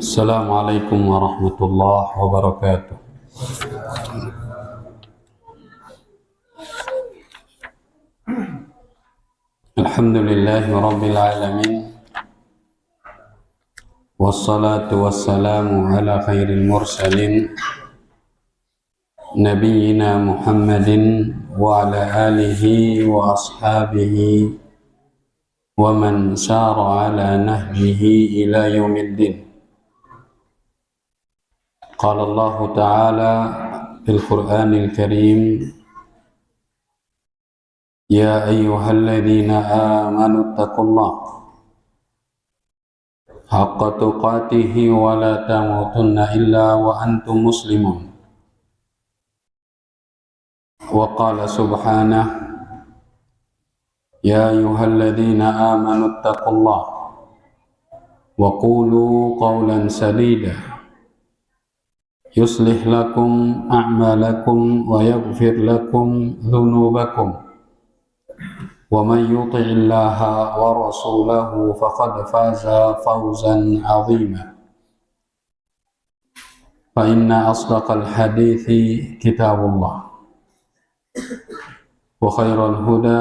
Assalamualaikum warahmatullahi wabarakatuh. Alhamdulillahi rabbil alamin. Wassalatu wassalamu ala khairil mursalin Nabiyyina Muhammadin wa ala alihi wa ashabihi wa man sara ala nahjihi ila yaumiddin. Qala Allah Ta'ala fil Qur'anil Karim, Ya ayyuhalladzina amanu taqullaha haqqa tuqatihi wa la tamutunna illa wa antum muslimun. Wa qala subhanahu, Ya ayyuhalladzina amanu taqullaha wa qulu qawlan sadida yuslih lakum a'malakum wa yaghfir lakum dhunubakum wa man yuti'illaha wa rasulahu faqad faza fawzan 'azima. Fa inna asdaqal hadithi kitabullah wa khairal huda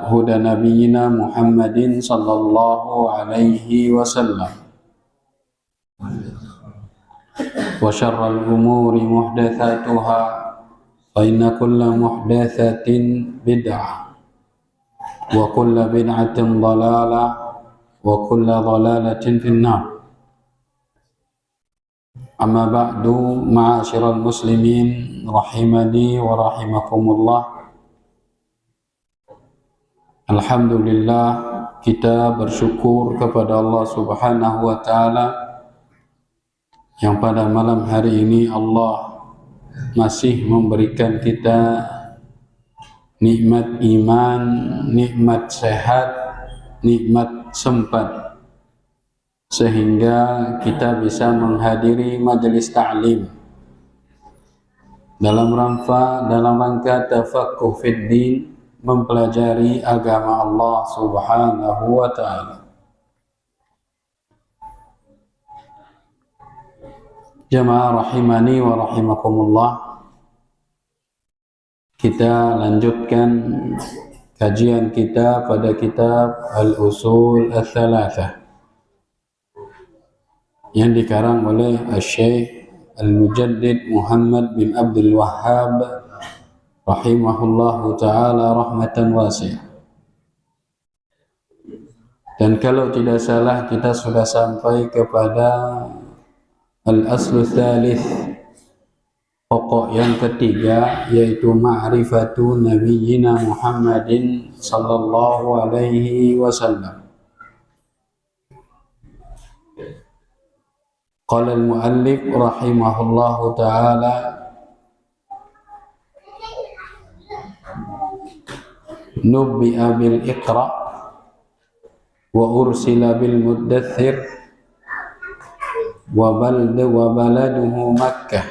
huda nabiyyina Muhammadin sallallahu alaihi wasallam wa syarral umuri muhdatsatuha fa inna kulla muhdatsatin bid'ah wa kulla bid'atin dhalalah wa kulla dhalalatin finnar. Amma ba'du, ma'asyiral muslimin rahimani wa rahimakumullah. Alhamdulillah, kita bersyukur kepada Allah Subhanahu wa ta'ala yang pada malam hari ini Allah masih memberikan kita nikmat iman, nikmat sehat, nikmat sempat, sehingga kita bisa menghadiri majelis ta'lim dalam rangka tafaqquh fid din, mempelajari agama Allah Subhanahu wa ta'ala. Jamaah rahimani wa rahimakumullah, kita lanjutkan kajian kita pada kitab Al-Usul Ats-Tsalatsah yang dikarang oleh Syekh Al-Mujaddid Muhammad bin Abdul Wahhab rahimahullahu ta'ala rahmatan wasi'ah. Dan kalau tidak salah kita sudah sampai kepada Al-Aslu Tsalits, pokok yang ketiga, yaitu ma'rifatu nabiyyina Muhammadin sallallahu alaihi wasallam. Qala al-muallif rahimahullahu ta'ala, nubbi'a bil iqra wa ursila bil muddaththir wa baladuhu Makkah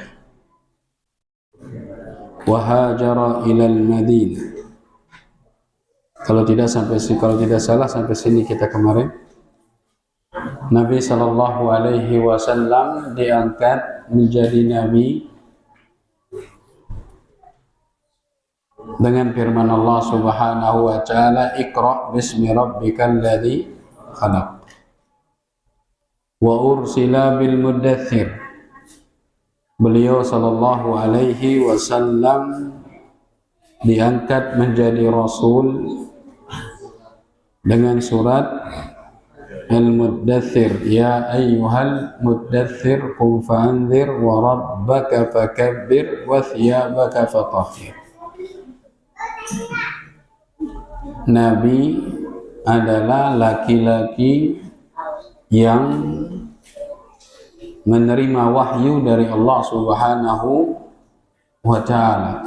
wa hajara ilal Madinah. Kalau tidak salah sampai sini kita kemarin. Nabi sallallahu alaihi wasallam diangkat menjadi nabi dengan firman Allah Subhanahu wa ta'ala, Iqra bismi rabbikal ladzi khalaq. Wa ursila bil muddaththir. Beliau sallallahu alaihi wasallam diangkat menjadi rasul dengan surat Al-Muddaththir, Ya ayyuhal muddaththir qum fa'anzir wa rabbaka fakabbir wa thiyabaka fatahhir. Nabi adalah laki-laki yang menerima wahyu dari Allah Subhanahu wa ta'ala.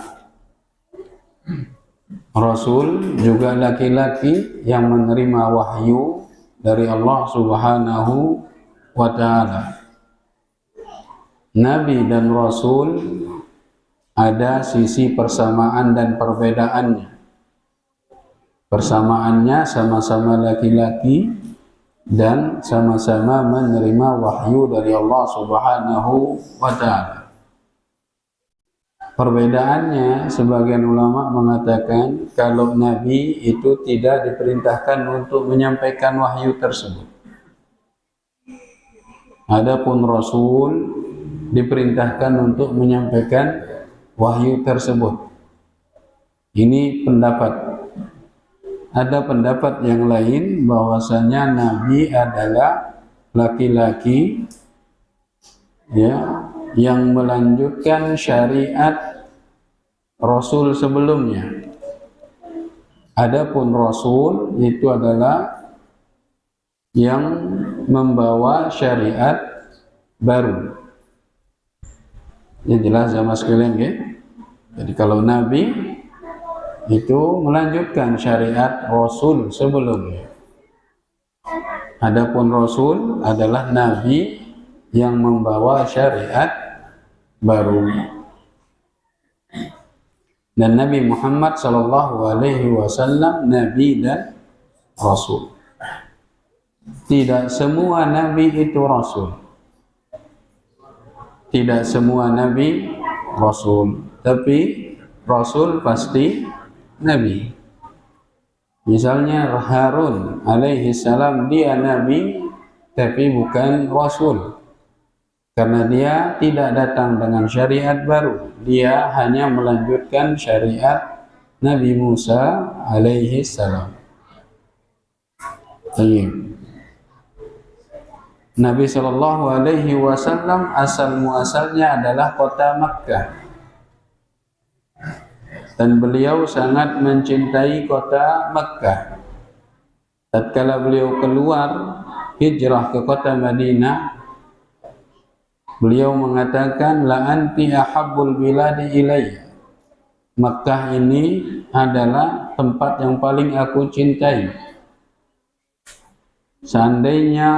Rasul juga laki-laki yang menerima wahyu dari Allah Subhanahu wa ta'ala. Nabi dan Rasul ada sisi persamaan dan perbedaannya. Persamaannya sama-sama laki-laki, dan sama-sama menerima wahyu dari Allah Subhanahu wa ta'ala. Perbedaannya, sebagian ulama mengatakan kalau Nabi itu tidak diperintahkan untuk menyampaikan wahyu tersebut. Adapun Rasul diperintahkan untuk menyampaikan wahyu tersebut. Ini pendapat. Ada pendapat yang lain bahwasanya Nabi adalah laki-laki ya, yang melanjutkan syariat Rasul sebelumnya. Adapun Rasul itu adalah yang membawa syariat baru. Ini jelas sama sekalian ya. Jadi kalau Nabi itu melanjutkan syariat Rasul sebelumnya. Adapun Rasul adalah Nabi yang membawa syariat baru. Dan Nabi Muhammad SAW Nabi dan Rasul. Tidak semua Nabi itu Rasul. Tidak semua Nabi Rasul. Tapi Rasul pasti Nabi. Misalnya Harun alaihi salam, dia Nabi tapi bukan Rasul, karena dia tidak datang dengan syariat baru. Dia hanya melanjutkan syariat Nabi Musa alaihi salam. Nabi Shallallahu alaihi wasallam asal muasalnya adalah kota Makkah. Dan beliau sangat mencintai kota Makkah. Tatkala beliau keluar hijrah ke kota Madinah, beliau mengatakan, la anti ahabbul biladi ilayya. Makkah ini adalah tempat yang paling aku cintai. Seandainya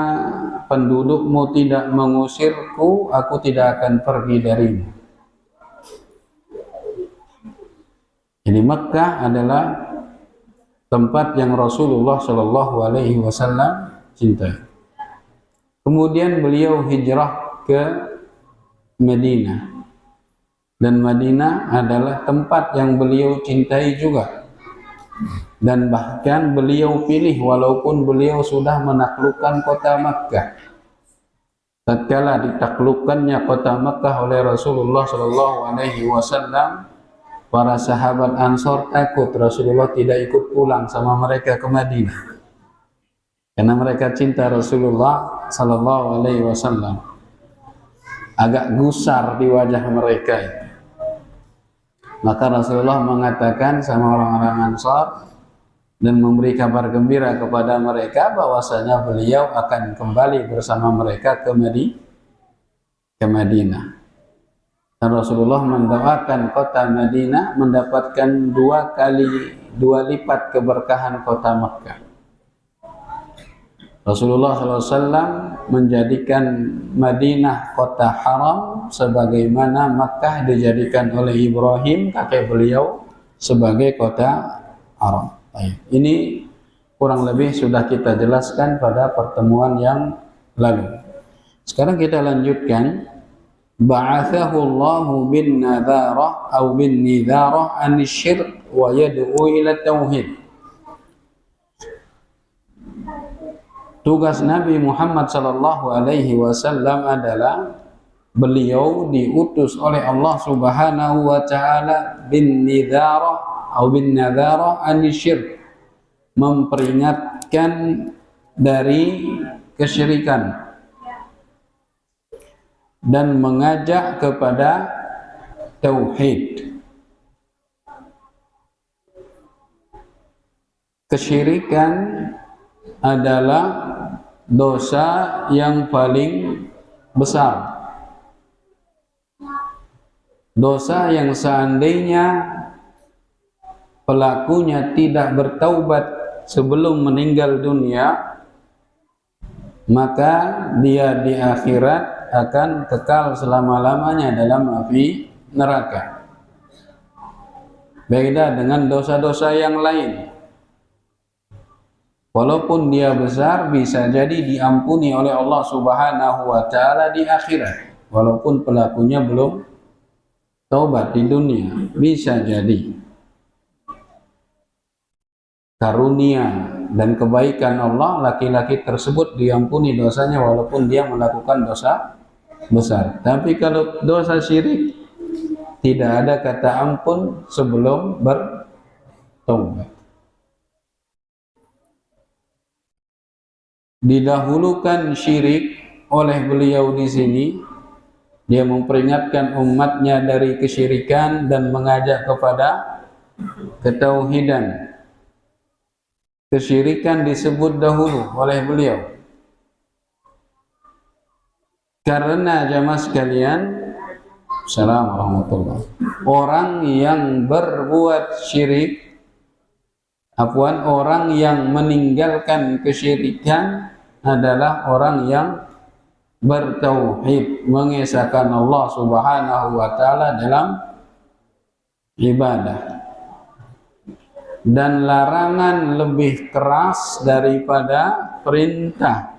pendudukmu tidak mengusirku, aku tidak akan pergi darimu. Jadi Makkah adalah tempat yang Rasulullah Shallallahu alaihi wasallam cintai. Kemudian beliau hijrah ke Madinah. Dan Madinah adalah tempat yang beliau cintai juga. Dan bahkan beliau pilih walaupun beliau sudah menaklukkan kota Makkah. Tatkala ditaklukkannya kota Makkah oleh Rasulullah Shallallahu alaihi wasallam, para sahabat Ansor takut Rasulullah tidak ikut pulang sama mereka ke Madinah, karena mereka cinta Rasulullah Sallallahu Alaihi Wasallam. Agak gusar di wajah mereka itu. Maka Rasulullah mengatakan sama orang-orang Ansor dan memberi kabar gembira kepada mereka bahwasanya beliau akan kembali bersama mereka ke Madinah. Dan Rasulullah mendoakan kota Madinah mendapatkan dua lipat keberkahan kota Makkah. Rasulullah SAW menjadikan Madinah kota haram sebagaimana Makkah dijadikan oleh Ibrahim kakek beliau sebagai kota haram. Ini kurang lebih sudah kita jelaskan pada pertemuan yang lalu. Sekarang kita lanjutkan. Ba'athahu Allahu bin nadharah atau bin nidharah an-syirk wa yad'u ila tauhid. Tugas Nabi Muhammad sallallahu alaihi wasallam adalah beliau diutus oleh Allah Subhanahu wa taala bin nidharah atau bin nadharah an-syirk, memperingatkan dari kesyirikan dan mengajak kepada tauhid. Kesyirikan adalah dosa yang paling besar. Dosa yang seandainya pelakunya tidak bertaubat sebelum meninggal dunia, maka dia di akhirat akan kekal selama-lamanya dalam api neraka. Beda dengan dosa-dosa yang lain. Walaupun dia besar, bisa jadi diampuni oleh Allah Subhanahu wa Ta'ala di akhirat, walaupun pelakunya belum taubat di dunia. Bisa jadi karunia dan kebaikan Allah, laki-laki tersebut diampuni dosanya walaupun dia melakukan dosa besar. Tapi kalau dosa syirik, tidak ada kata ampun sebelum bertaubat. Didahulukan syirik oleh beliau di sini. Dia memperingatkan umatnya dari kesyirikan dan mengajak kepada ketauhidan. Kesyirikan disebut dahulu oleh beliau karena jamaah sekalian, Assalamualaikum, orang yang berbuat syirik, orang yang meninggalkan kesyirikan adalah orang yang bertauhid, mengesahkan Allah Subhanahu wa Ta'ala dalam ibadah. Dan larangan lebih keras daripada perintah.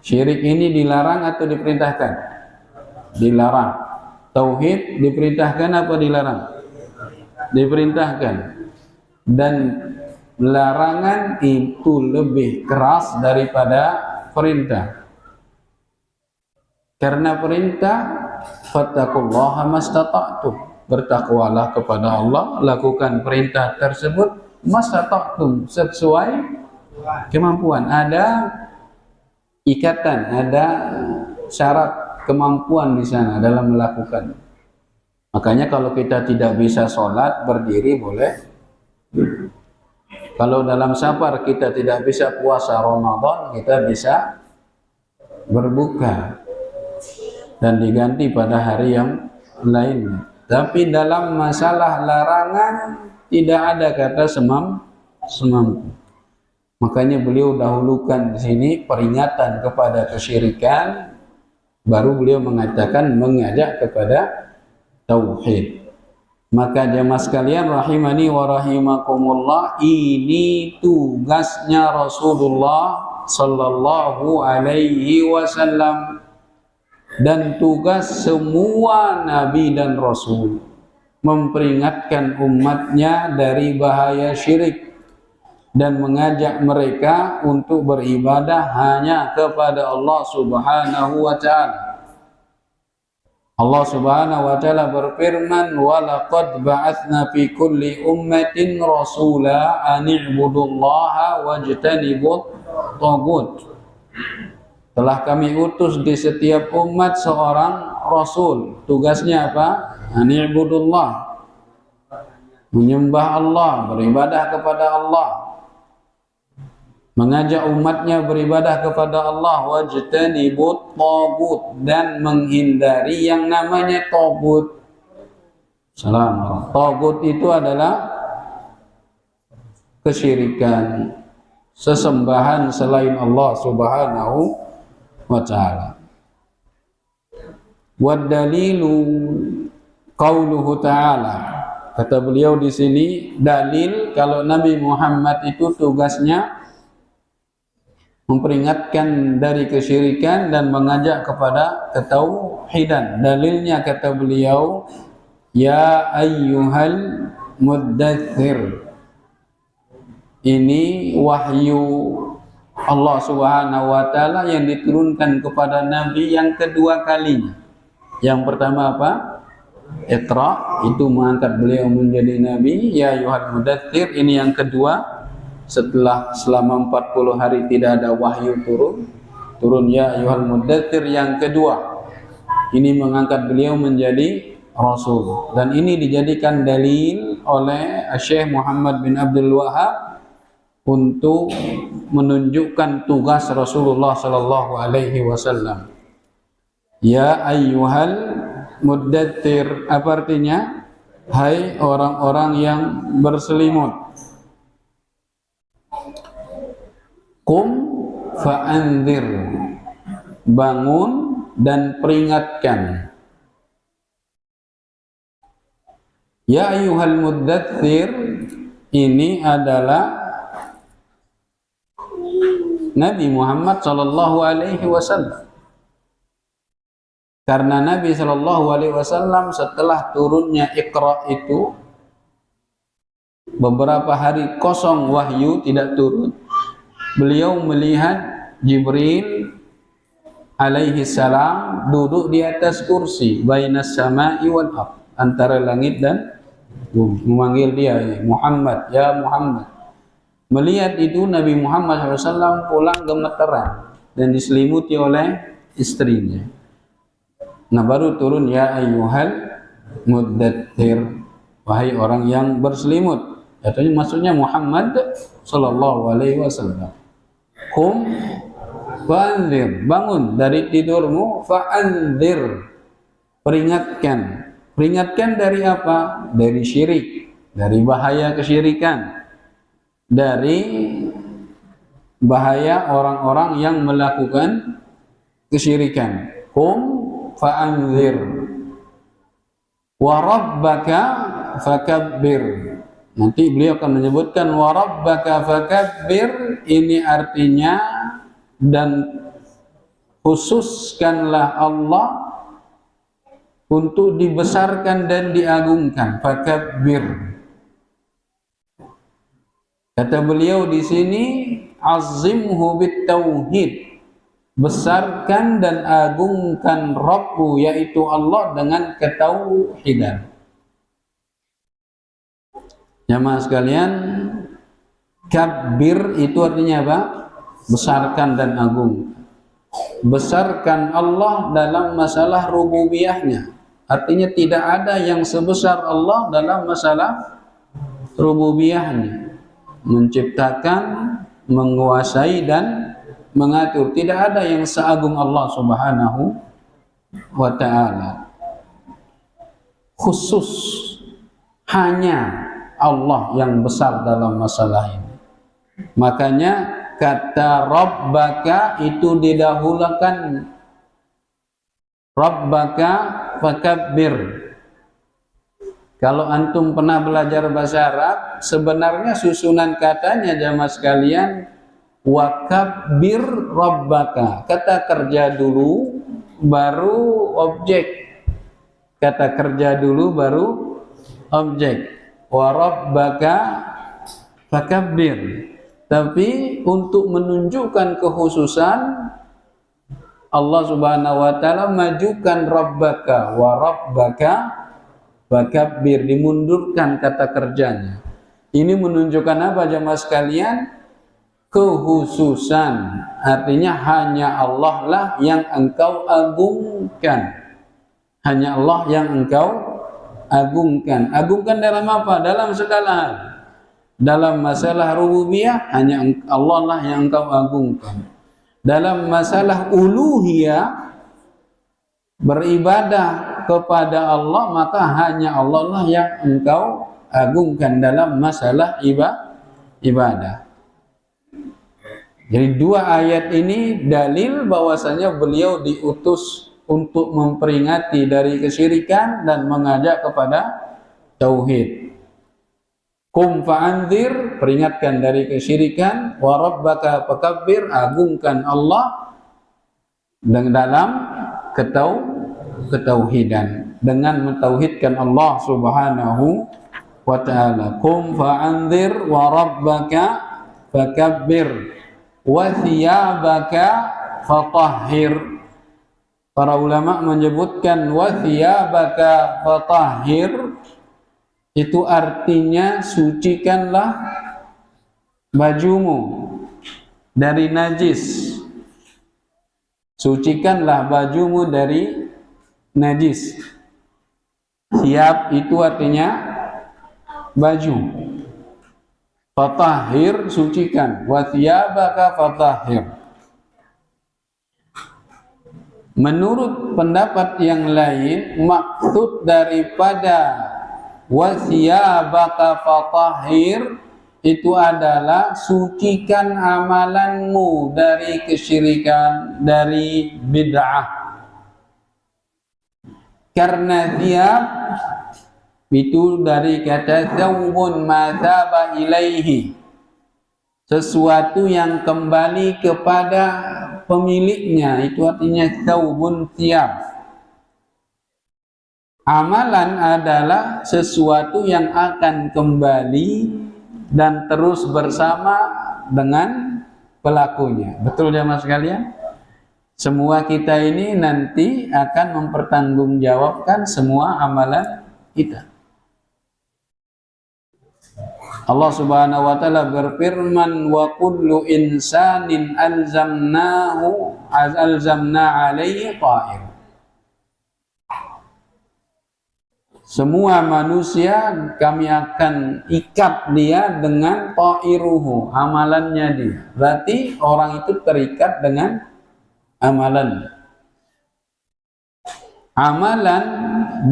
Syirik ini dilarang atau diperintahkan? Dilarang. Tauhid diperintahkan apa dilarang? Diperintahkan. Dan larangan itu lebih keras daripada perintah. Karena perintah, fattaqullaha mastata'tum, bertakwalah kepada Allah, lakukan perintah tersebut mastata'tum, sesuai kemampuan. Ada ikatan, ada syarat kemampuan di sana dalam melakukan. Makanya kalau kita tidak bisa sholat berdiri boleh. Kalau dalam safar kita tidak bisa puasa Ramadan, kita bisa berbuka dan diganti pada hari yang lainnya. Tapi dalam masalah larangan tidak ada kata semampu. Makanya beliau dahulukan di sini peringatan kepada kesyirikan, baru beliau mengatakan mengajak kepada tauhid. Maka jemaah sekalian rahimani wa rahimakumullah, ini tugasnya Rasulullah sallallahu alaihi wasallam dan tugas semua nabi dan rasul, memperingatkan umatnya dari bahaya syirik dan mengajak mereka untuk beribadah hanya kepada Allah Subhanahu wa Ta'ala. Allah Subhanahu wa Ta'ala berfirman, wa laqad ba'atsna fi kulli ummatin rasula an i'budullaha wajtanibut taghut. Telah kami utus di setiap umat seorang rasul. Tugasnya apa? An i'budullah, menyembah Allah, beribadah kepada Allah, mengajak umatnya beribadah kepada Allah, wajtanibut taghut, dan menghindari yang namanya taghut. Salam. Taghut itu adalah kesyirikan, sesembahan selain Allah Subhanahu wa Ta'ala. Wad dalilu qauluhu ta'ala. Kata beliau di sini, dalil kalau Nabi Muhammad itu tugasnya memperingatkan dari kesyirikan dan mengajak kepada ketauhidan. Dalilnya kata beliau, ya ayyuhal muddathir. Ini wahyu Allah Subhanahu wa Ta'ala yang diturunkan kepada Nabi yang kedua kalinya. Yang pertama apa? Iqra, itu mengangkat beliau menjadi Nabi. Ya ayyuhal muddathir, ini yang kedua. Setelah selama 40 hari tidak ada wahyu turun ya ayyuhal muddathir yang kedua. Ini mengangkat beliau menjadi Rasul, dan ini dijadikan dalil oleh Syekh Muhammad bin Abdul Wahhab untuk menunjukkan tugas Rasulullah sallallahu alaihi wasallam. Ya ayyuhal muddathir, apa artinya? Hai orang-orang yang berselimut. Qum fa'anzir, bangun dan peringatkan. Ya ayyuhal muddathir, ini adalah Nabi Muhammad sallallahu alaihi wasallam. Karena Nabi sallallahu alaihi wasallam setelah turunnya Iqra itu beberapa hari kosong wahyu tidak turun. Beliau melihat Jibril alaihi salam duduk di atas kursi bainas sama'i wal ardh, antara langit dan bumi, memanggil dia Muhammad, ya Muhammad. Melihat itu Nabi Muhammad SAW pulang gemeteran dan diselimuti oleh istrinya. Nah baru turun ya ayyuhal muddatsir, wahai orang yang berselimut. Katanya maksudnya Muhammad sallallahu alaihi wasallam. Qum fa'anzir, bangun dari tidurmu, fa'anzir, peringatkan. Peringatkan dari apa? Dari syirik, dari bahaya kesyirikan, dari bahaya orang-orang yang melakukan kesyirikan. Qum fa'anzir wa rabbaka fakabbir. Nanti beliau akan menyebutkan wa rabbaka fakabbir, ini artinya dan khususkanlah Allah untuk dibesarkan dan diagungkan. Fakabbir. Kata beliau di sini, azimhu bit tauhid, besarkan dan agungkan Rabbu, yaitu Allah, dengan ketauhidan. Jamaah sekalian, kabbir itu artinya apa? Besarkan dan agung. Besarkan Allah dalam masalah rububiyahnya. Artinya tidak ada yang sebesar Allah dalam masalah rububiyahnya. Menciptakan, menguasai dan mengatur. Tidak ada yang seagung Allah Subhanahu wa ta'ala. Khusus hanya Allah yang besar dalam masalah ini. Makanya kata Rabbaka itu didahulukan. Rabbaka fakabbir. Kalau antum pernah belajar bahasa Arab, sebenarnya susunan katanya jamaah sekalian, wakabbir rabbaka. Kata kerja dulu baru objek. Kata kerja dulu baru objek. Wa rabbaka fakabbir. Tapi untuk menunjukkan kekhususan, Allah Subhanahu wa taala majukan rabbaka wa rabbaka fakabbir, dimundurkan kata kerjanya. Ini menunjukkan apa jemaah sekalian? Kekhususan. Artinya hanya Allah lah yang engkau agungkan. Hanya Allah yang engkau agungkan. Agungkan dalam apa? Dalam segala hal. Dalam masalah rububiyah hanya Allah lah yang engkau agungkan. Dalam masalah uluhiyah, beribadah kepada Allah, maka hanya Allah lah yang engkau agungkan dalam masalah ibadah. Jadi dua ayat ini dalil bahwasanya beliau diutus untuk memperingati dari kesyirikan dan mengajak kepada tauhid. Qum fa'anzir, peringatkan dari kesyirikan, wa rabbaka fakabbir, agungkan Allah dalam ketauhidan, dengan mentauhidkan Allah Subhanahu wa ta'ala. Qum fa'anzir wa rabbaka fakabbir wa thiyabaka fatahhir. Para ulama menyebutkan wa thiyabaka fatahhir itu artinya sucikanlah bajumu dari najis. Sucikanlah bajumu dari najis. Thiyab itu artinya baju. Fatahhir, sucikan. Wa thiyabaka fatahhir. Menurut pendapat yang lain, maksud daripada wa thiyabaka fatahhir itu adalah sucikan amalanmu dari kesyirikan, dari bid'ah. Karena thiyab itu dari kata thawbun ma thaba ilaihi. sesuatu yang kembali kepada pemiliknya, itu artinya tsaubun thiyab. Amalan adalah sesuatu yang akan kembali dan terus bersama dengan pelakunya. Betul jemaah sekalian? Semua kita ini nanti akan mempertanggungjawabkan semua amalan kita. Allah Subhanahu wa taala berfirman, wa kullu insanin alzamna alaihi ta'ir. Semua manusia kami akan ikat dia dengan ta'iruhu, amalannya dia. Berarti orang itu terikat dengan amalan. Amalan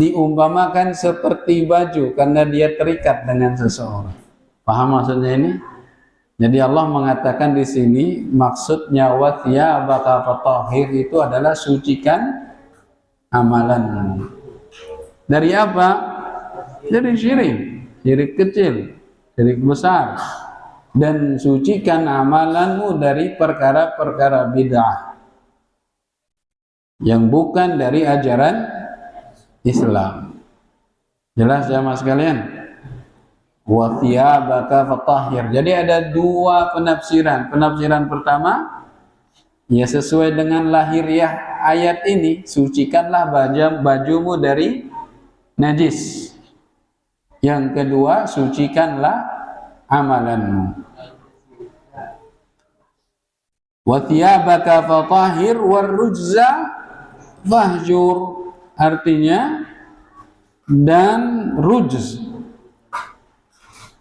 diumpamakan seperti baju karena dia terikat dengan seseorang. Paham maksudnya ini? Jadi Allah mengatakan di sini maksudnya wa thiyabaka fatahhir itu adalah sucikan amalan. Dari apa? Dari syirik, syirik kecil, syirik besar. Dan sucikan amalanmu dari perkara-perkara bid'ah yang bukan dari ajaran Islam. Jelas ya mas sekalian? Wa thiyabaka fatahhir. Jadi ada dua penafsiran. Penafsiran pertama, ya sesuai dengan lahiriah ayat ini, sucikanlah bajumu dari najis. Yang kedua, sucikanlah amalanmu. Wa thiyabaka fatahhir warrujza fahjur. Artinya dan rujz.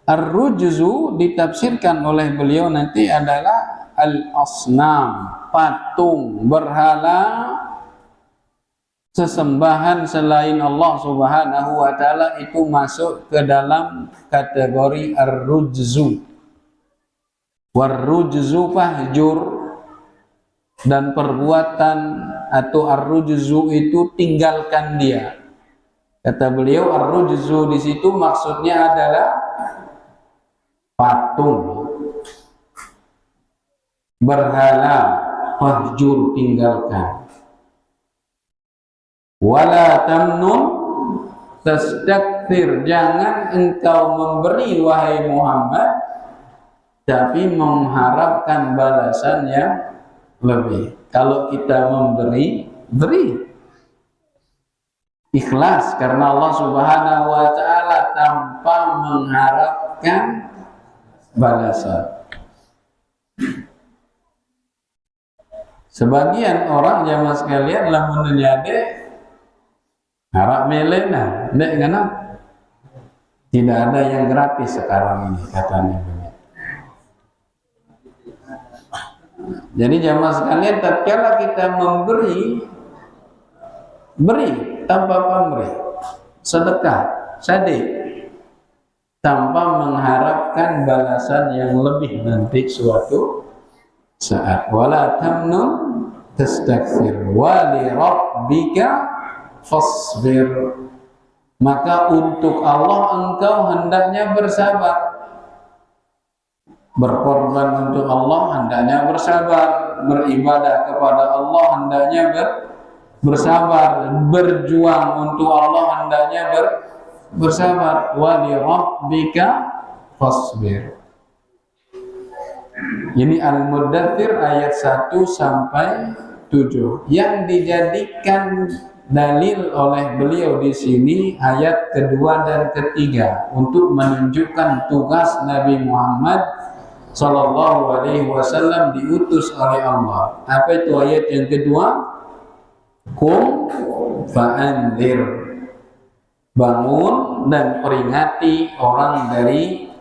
Ar-rujzu ditafsirkan oleh beliau nanti adalah al-asnam, patung, berhala, sesembahan selain Allah Subhanahu wa taala itu masuk ke dalam kategori ar-rujzu. War-rujzu fahjur, dan perbuatan atau ar-rujzu itu tinggalkan dia. Kata beliau ar-rujzu di situ maksudnya adalah patung, berhala, fahjur, tinggalkan. Wala tamnun tastakthir, jangan engkau memberi wahai Muhammad tapi mengharapkan balasan yang lebih. Kalau kita memberi, beri ikhlas karena Allah Subhanahu wa taala tanpa mengharapkan balasan. Sebagian orang jamaah sekalian lamun nyade harap melena, nek ngana tidak ada yang gratis sekarang ini katanya. Jadi jamaah sekalian tatkala kita memberi, beri tanpa pamrih, sedekah, sedih, tanpa mengharapkan balasan yang lebih nanti suatu saat. Wala tamnun tastakthir wa li rabbika fasbir. Maka untuk Allah engkau hendaknya bersabar. Berkorban untuk Allah hendaknya bersabar, beribadah kepada Allah hendaknya bersabar, berjuang untuk Allah hendaknya bersabar. Wa li rabbika fasbir. Ini Al-Muddathir ayat 1 sampai 7 yang dijadikan dalil oleh beliau di sini ayat kedua dan ketiga untuk menunjukkan tugas Nabi Muhammad Sallallahu Alaihi Wasallam diutus oleh Allah. Apa itu ayat yang kedua? Qum fa'anzir, bangun dan peringati orang dari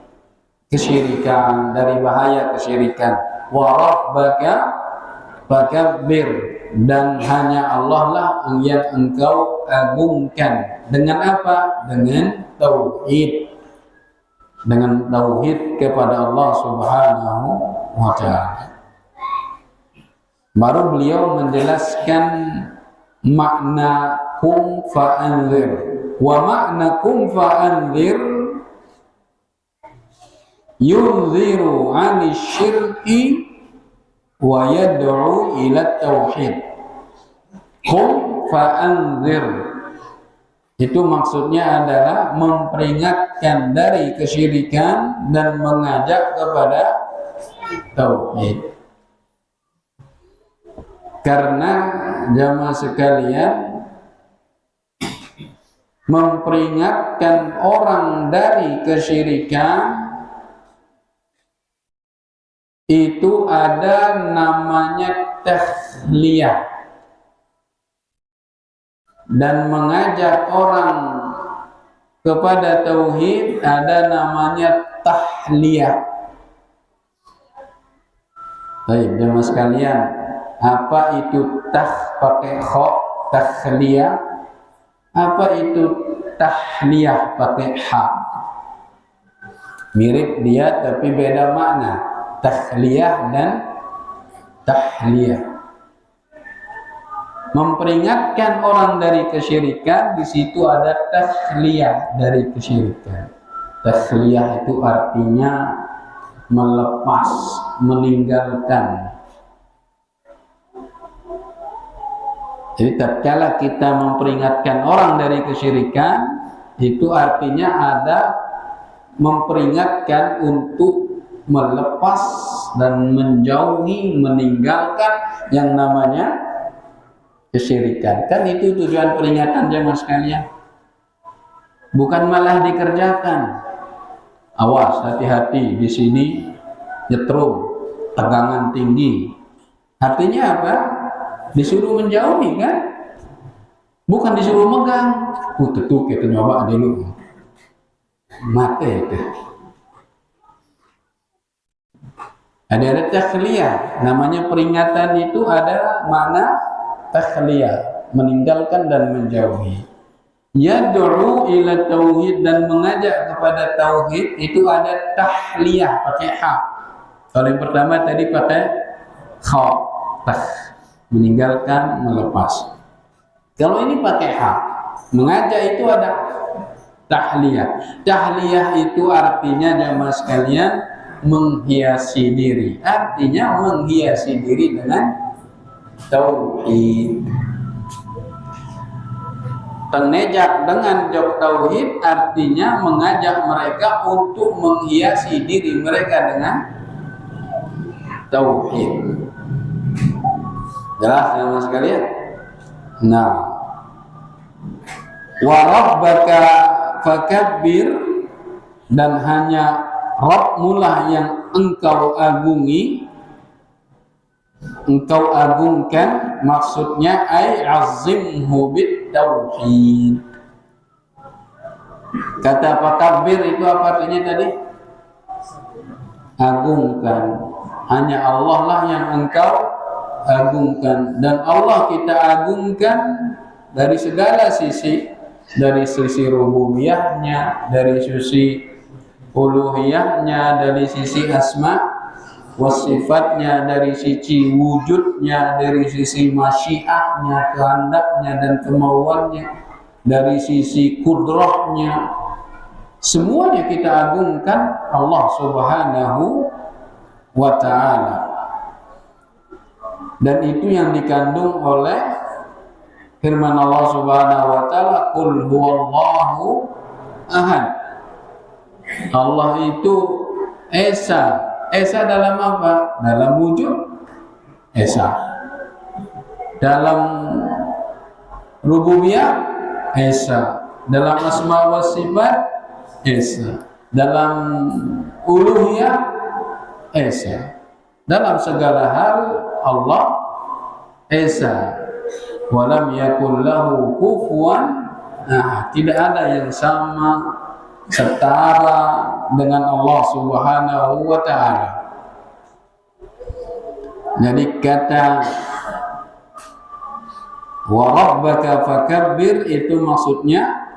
kesyirikan, dari bahaya kesyirikan. Wa rabbaka fakabbir, dan hanya Allah lah yang engkau agungkan. Dengan apa? Dengan tauhid. Dengan tauhid kepada Allah Subhanahu wa taala. Baru beliau menjelaskan makna kum fa'anzir. Wa makna kum fa'anzir yunziru 'ani syirki wa yad'u ila tauhid. Qum fa'anzir, itu maksudnya adalah memperingatkan dari kesyirikan dan mengajak kepada tauhid. Karena jamaah sekalian, memperingatkan orang dari kesyirikan itu ada namanya tahliyah, dan mengajak orang kepada tauhid ada namanya tahliyah. Baik, jemaah sekalian, apa itu pakai kha, tahliyah? Apa itu tahliyah pakai ha? Mirip dia tapi beda makna. Tahliyah dan tahliyah. Memperingatkan orang dari kesyirikan, di situ ada tahliyah dari kesyirikan. Tahliyah itu artinya melepas, meninggalkan. Jadi tatkala kita memperingatkan orang dari kesyirikan, itu artinya ada memperingatkan untuk melepas dan menjauhi, meninggalkan yang namanya kesyirikan. Kan itu tujuan peringatan jemaah sekalian. Bukan malah dikerjakan. Awas, hati-hati di sini nyetrum, tegangan tinggi. Artinya apa? Disuruh menjauhi kan? Bukan disuruh megang. Tentu kita nyoba dulu. Mate itu. Ada takhliyah, namanya peringatan itu ada makna takhliyah, meninggalkan dan menjauhi. Yad'u ila tauhid, dan mengajak kepada tauhid itu ada tahliyah pakai ha. Kalau yang pertama tadi pakai kha, meninggalkan, melepas. Kalau ini pakai ha, mengajak itu ada tahliyah. Tahliyah itu artinya jamaah sekalian menghiasi diri, artinya menghiasi diri dengan tauhid. Penejak dengan jok tauhid artinya mengajak mereka untuk menghiasi diri mereka dengan tauhid. Jelas jamaah sekalian? Nah, wa rabbaka fakabbir, dan hanya Rabbmu lah yang engkau agungi, engkau agungkan, maksudnya ay azimhu bit tauhid. Kata fakabbir itu apa artinya tadi? Agungkan. Hanya Allah lah yang engkau agungkan, dan Allah kita agungkan dari segala sisi, dari sisi rububiyahnya, dari sisi uluhiyahnya, dari sisi asma wasifatnya, dari sisi wujudnya, dari sisi masyiahnya, kehendaknya dan kemauannya, dari sisi kudrahnya, semuanya kita agungkan Allah subhanahu wa ta'ala. Dan itu yang dikandung oleh firman Allah subhanahu wa ta'ala, qul huwallahu ahad. Allah itu esa. Esa dalam apa? Dalam wujud esa. Dalam rububiyah esa. Dalam asma wa sifat esa. Dalam uluhiyah esa. Dalam segala hal Allah esa. Walam yakul lahu kufuwan ahad. Tidak ada yang sama, setara dengan Allah subhanahu wa ta'ala. Jadi kata wa rabbaka fakabbir itu maksudnya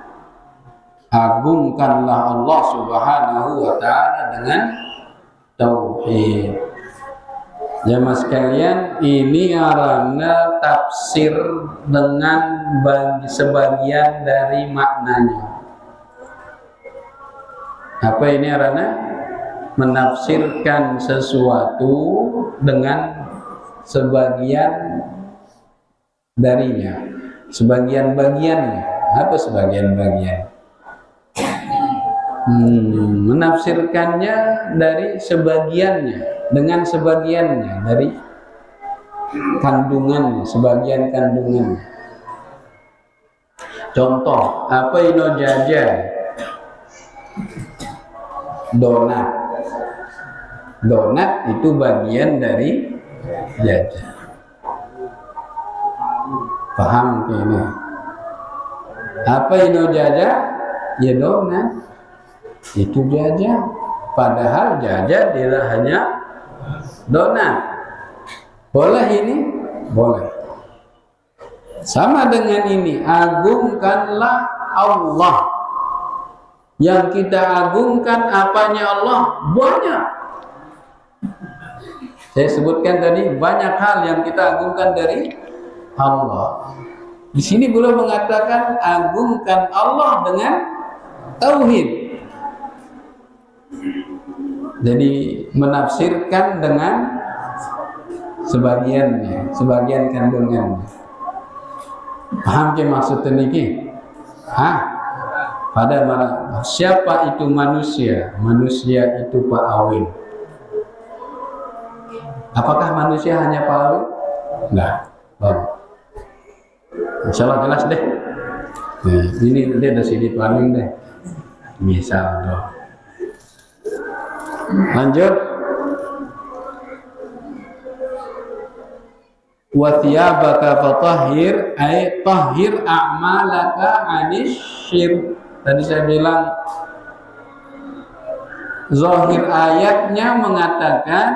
agungkanlah Allah subhanahu wa ta'ala dengan tauhid. Jemaah sekalian, ini arana tafsir dengan sebagian dari maknanya. Apa ini arana? menafsirkan sesuatu dengan sebagian darinya, sebagian bagiannya. Apa sebagian bagian? Menafsirkannya dari sebagiannya, dengan sebagiannya, dari kandungannya, sebagian kandungannya. Contoh, apa ino jajan? Donat. Donat itu bagian dari jajan. Paham ke ini? Apa ino jajan? Ya donat. Itu jajan. Padahal jajan tidak hanya donat. Boleh ini? Boleh. Sama dengan ini, agungkanlah Allah. Yang kita agungkan apanya Allah? Banyak. Saya sebutkan tadi banyak hal yang kita agungkan dari Allah. Di sini beliau mengatakan agungkan Allah dengan tauhid. Jadi menafsirkan dengan sebagiannya, sebagian kandungannya. Paham ke maksud ini? Pada siapa itu manusia? Manusia itu Pak Awin. Apakah manusia hanya Pak Awin? Enggak. Insya Allah jelas deh. Nah, ini dia dari sini Pak Awin deh. Misal doh. Lanjut. Wa thiyabaka fatahhir, ay tahhir a'malaka 'anis syirk. Tadi saya bilang zahir ayatnya mengatakan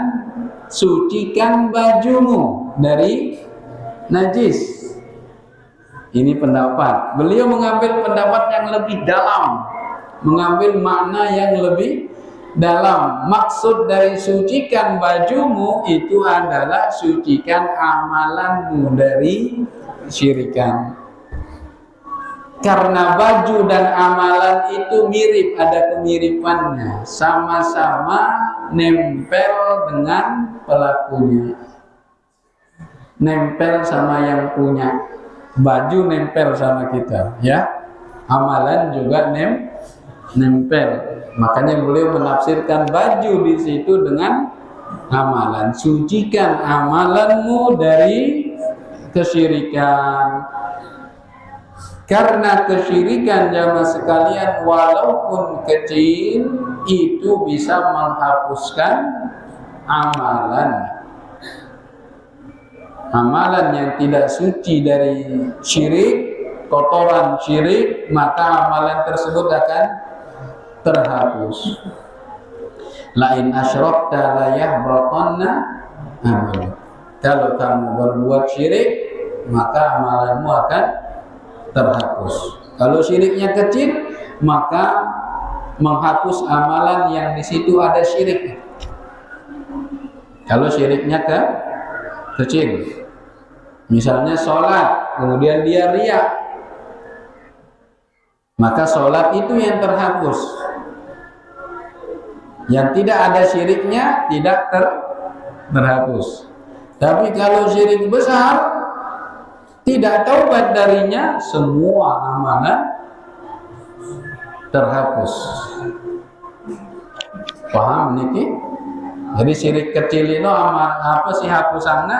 sucikan bajumu dari najis. Ini pendapat. Beliau mengambil pendapat yang lebih dalam, mengambil makna yang lebih dalam. Maksud dari sucikan bajumu itu adalah sucikan amalanmu dari syirikan. Karena baju dan amalan itu mirip, ada kemiripannya, sama-sama nempel dengan pelakunya, nempel sama yang punya. Baju nempel sama kita, ya. Amalan juga nempel. Makanya beliau menafsirkan baju di situ dengan amalan. Sucikan amalanmu dari kesyirikan. Karena kesyirikan jamaah sekalian walaupun kecil itu bisa menghapuskan amalan. Amalan yang tidak suci dari syirik, kotoran syirik, maka amalan tersebut akan terhapus. Lain asyrakta la yahbatanna amal. Kalau kamu berbuat syirik, maka amalanmu akan terhapus. Kalau syiriknya kecil, maka menghapus amalan yang di situ ada syirik. Kalau syiriknya kecil, misalnya sholat, kemudian dia riya, maka sholat itu yang terhapus. Yang tidak ada syiriknya tidak terhapus. Tapi kalau syirik besar, tidak taubat darinya, semua amalan terhapus. Paham niki? Jadi syirik kecil itu apa sih hapusannya?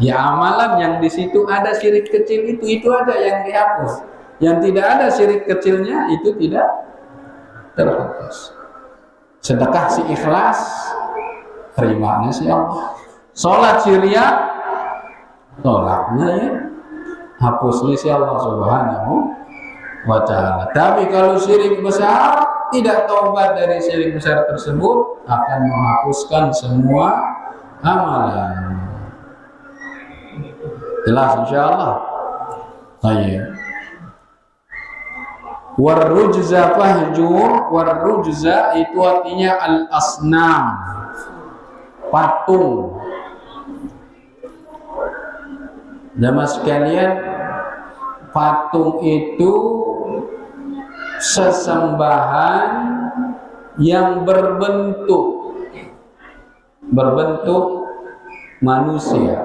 Ya amalan yang di situ ada syirik kecil itu ada yang dihapus. Yang tidak ada syirik kecilnya itu tidak terhapus. Sedekah si ikhlas, terimanya si Allah. Sholat si riya, tolaknya ya hapusnya si Allah Subhanahu wa ta'ala. Tapi kalau syirik besar, tidak taubat dari syirik besar tersebut, akan menghapuskan semua amalan. Jelas insyaallah. Baik. Warrujza fahjur, warrujza itu artinya al-asnam, patung. Jamaah sekalian, patung itu sesembahan yang berbentuk berbentuk manusia,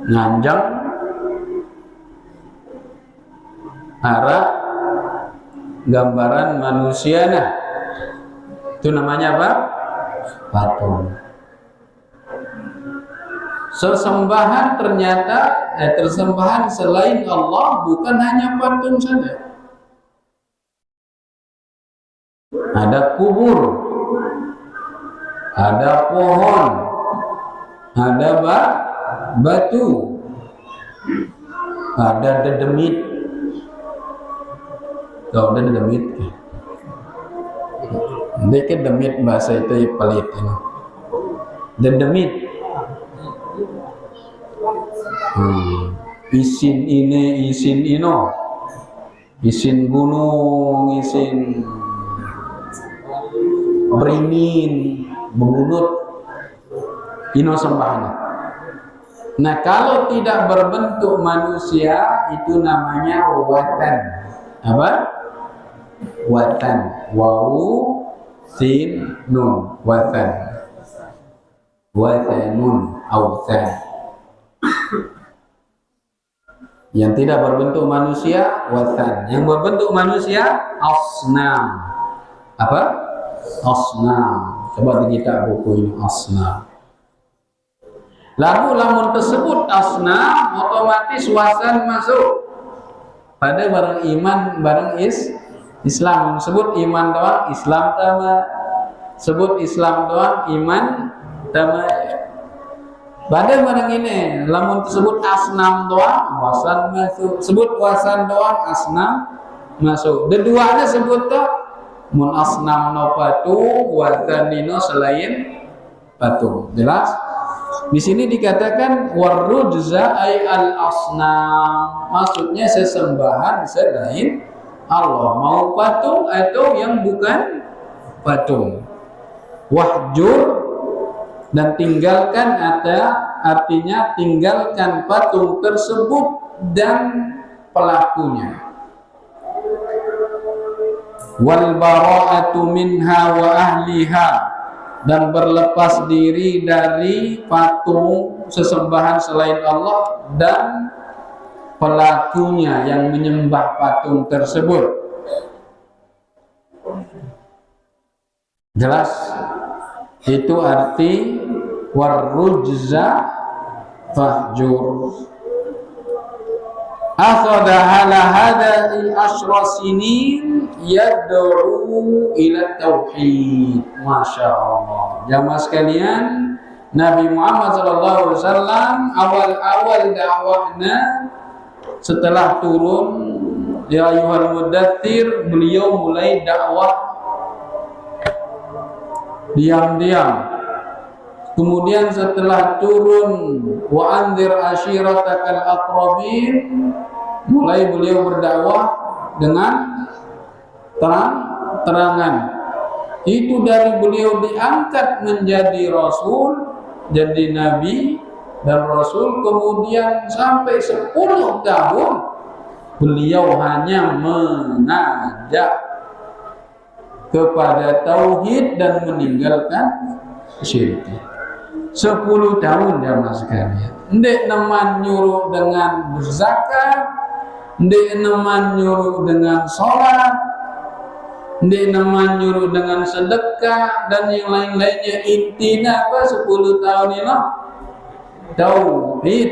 nganjang, arah gambaran manusia, nah itu namanya apa? Patung. Sesembahan ternyata tersembahan selain Allah bukan hanya patung saja. Ada kubur, ada pohon, ada batu, ada dedemit. Tahu dedemit? Dikit demit bahasa itu pelit ini. Dedemit. Isin ini, isin ino, isin gunung, isin beringin, bebunut, ino sembahan. Nah, kalau tidak berbentuk manusia itu namanya watan. Apa? Watan. Wawu sin nun. Watan. Watanun awtan. Yang tidak berbentuk manusia watan. Yang berbentuk manusia asnam. Apa? Asnam. Coba di kitab buku ini asnam. Lalu lamun tersebut asnam, otomatis wasan masuk pada barang iman, barang Islam. Sebut iman doang, Islam tama. Sebut Islam doang, iman tama. Pada barang ini, lamun tersebut asnam doang, wasan masuk. Sebut wasan doang, asnam masuk. Keduanya sebut tuh mun asnam no patung, wasan dino selain patung. Jelas? Di sini dikatakan warrujza ay al asnam, maksudnya sesembahan selain Allah, mau patung atau yang bukan patung. Wahjur, dan tinggalkan artinya tinggalkan patung tersebut dan pelakunya. Wal bara'atu minha wa ahliha, dan berlepas diri dari patung sesembahan selain Allah dan pelakunya yang menyembah patung tersebut. Jelas? Itu arti warrujza fahjur. Akhadha ala hadai asyra sinin yad'u ila tauhid. Masya Allah. Jamaah sekalian, Nabi Muhammad SAW awal-awal dakwahnya setelah turun ya ayyuhal muddatsir, beliau mulai dakwah diam-diam. Kemudian setelah turun wa anzir ashiratakal aqrabin, mulai beliau berdakwah dengan terang-terangan. Itu dari beliau diangkat menjadi rasul, jadi nabi dan rasul, kemudian sampai 10 tahun beliau hanya mengajak kepada tauhid dan meninggalkan syirik. 10 tahun jamaah sekalian. Ndek neman nyuruh dengan berzakat, ndek neman nyuruh dengan sholat, ndek neman nyuruh dengan sedekah dan yang lain-lainnya. Intinya apa 10 tahun ini? Tauhid,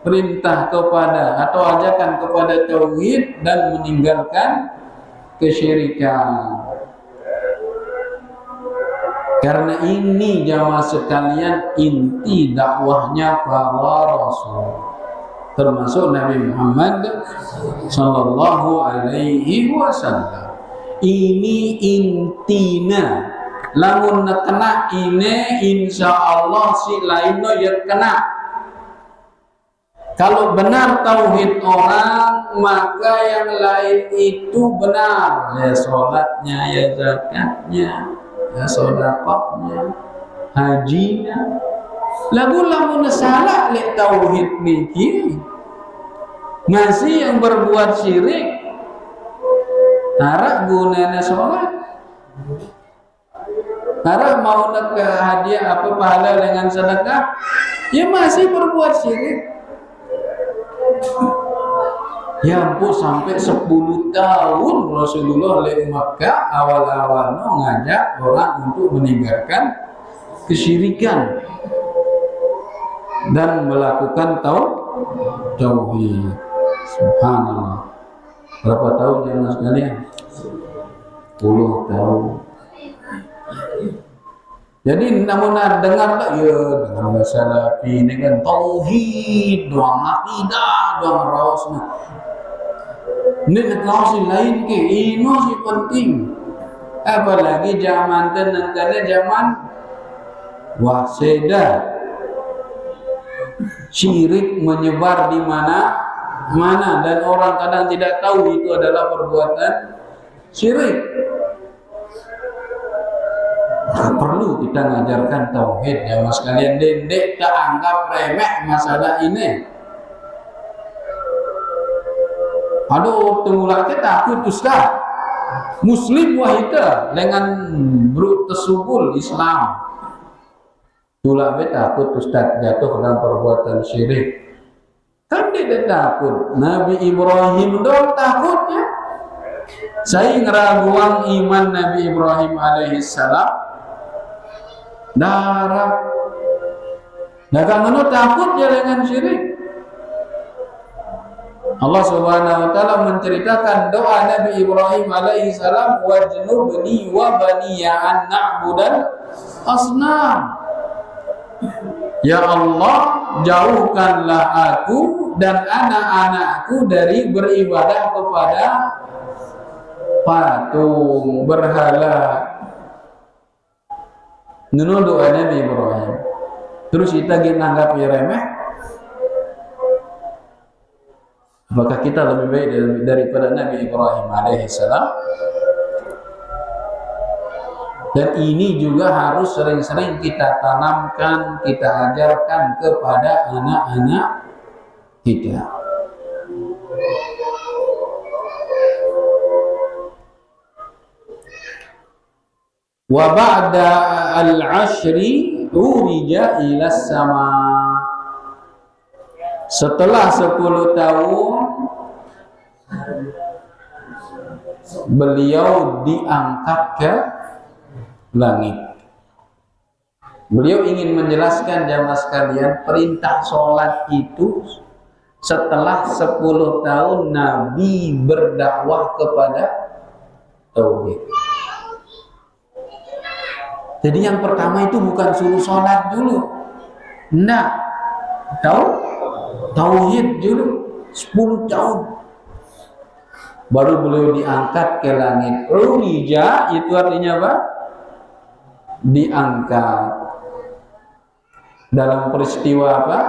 perintah kepada atau ajakan kepada tauhid dan meninggalkan kesyirikan. Karena ini jamaah sekalian inti dakwahnya para rasul, termasuk Nabi Muhammad sallallahu alaihi wasallam. Ini intina. Lamun kena ini insyaallah si lainno ya kena. Kalau benar tauhid orang, maka yang lain itu benar. Ya sholatnya, ya zakatnya, ya sedekahnya, hajinya. Lagu lamun salah lek tauhid niki masih yang berbuat syirik, tarak gunanya sholat. Nara mau nak hadiah apa pahala dengan sedekah, ya masih berbuat syirik. Ya ampun, sampai 10 tahun Rasulullah di Makkah awal-awal ngajak orang untuk meninggalkan kesyirikan dan melakukan tauhid. Subhanallah. Berapa tahun jemaah sekalian? 10 tahun. Jadi namun dengar tak ya dengan salafi ini kan tauhid, doang akidah, doang rausna. Ini nak lain ke, ini sih penting. Apalagi zaman tenangkala zaman waseda, syirik menyebar di mana dan orang kadang tidak tahu itu adalah perbuatan syirik. Perlu kita ngajarkan tauhid ya mas kalian. Dendek tak anggap remeh masalah ini. Aduh, temulake takut ustaz. Muslim wahida dengan tersubul Islam. Tulake takut ustaz jatuh dalam perbuatan syirik. Kan dia takut. Nabi Ibrahim dong takutnya. Saya ngeraguan iman Nabi Ibrahim alaihissalam. Darah. Dagang takut ya dengan syirik. Allah Subhanahu wa taala menceritakan doa Nabi Ibrahim alaihi salam, wajnubni wa baniya an na'budal asnam. Ya Allah, jauhkanlah aku dan anak-anakku dari beribadah kepada patung berhala. Nuno doa Nabi Ibrahim. Terus kita nganggap remeh. Apakah kita lebih baik daripada Nabi Ibrahim alaihissalam? Dan ini juga harus sering-sering kita tanamkan, kita ajarkan kepada anak-anak kita. Wa ba'da al-ashri urija ila sama. Setelah 10 tahun beliau diangkat ke langit. Beliau ingin menjelaskan jamaah sekalian, perintah sholat itu setelah 10 tahun Nabi berdakwah kepada tauhid. Jadi yang pertama itu bukan suruh sholat dulu. Nah, tauhid dulu 10 tahun. Baru beliau diangkat ke langit. Urija itu artinya apa? Diangkat. Dalam peristiwa apa?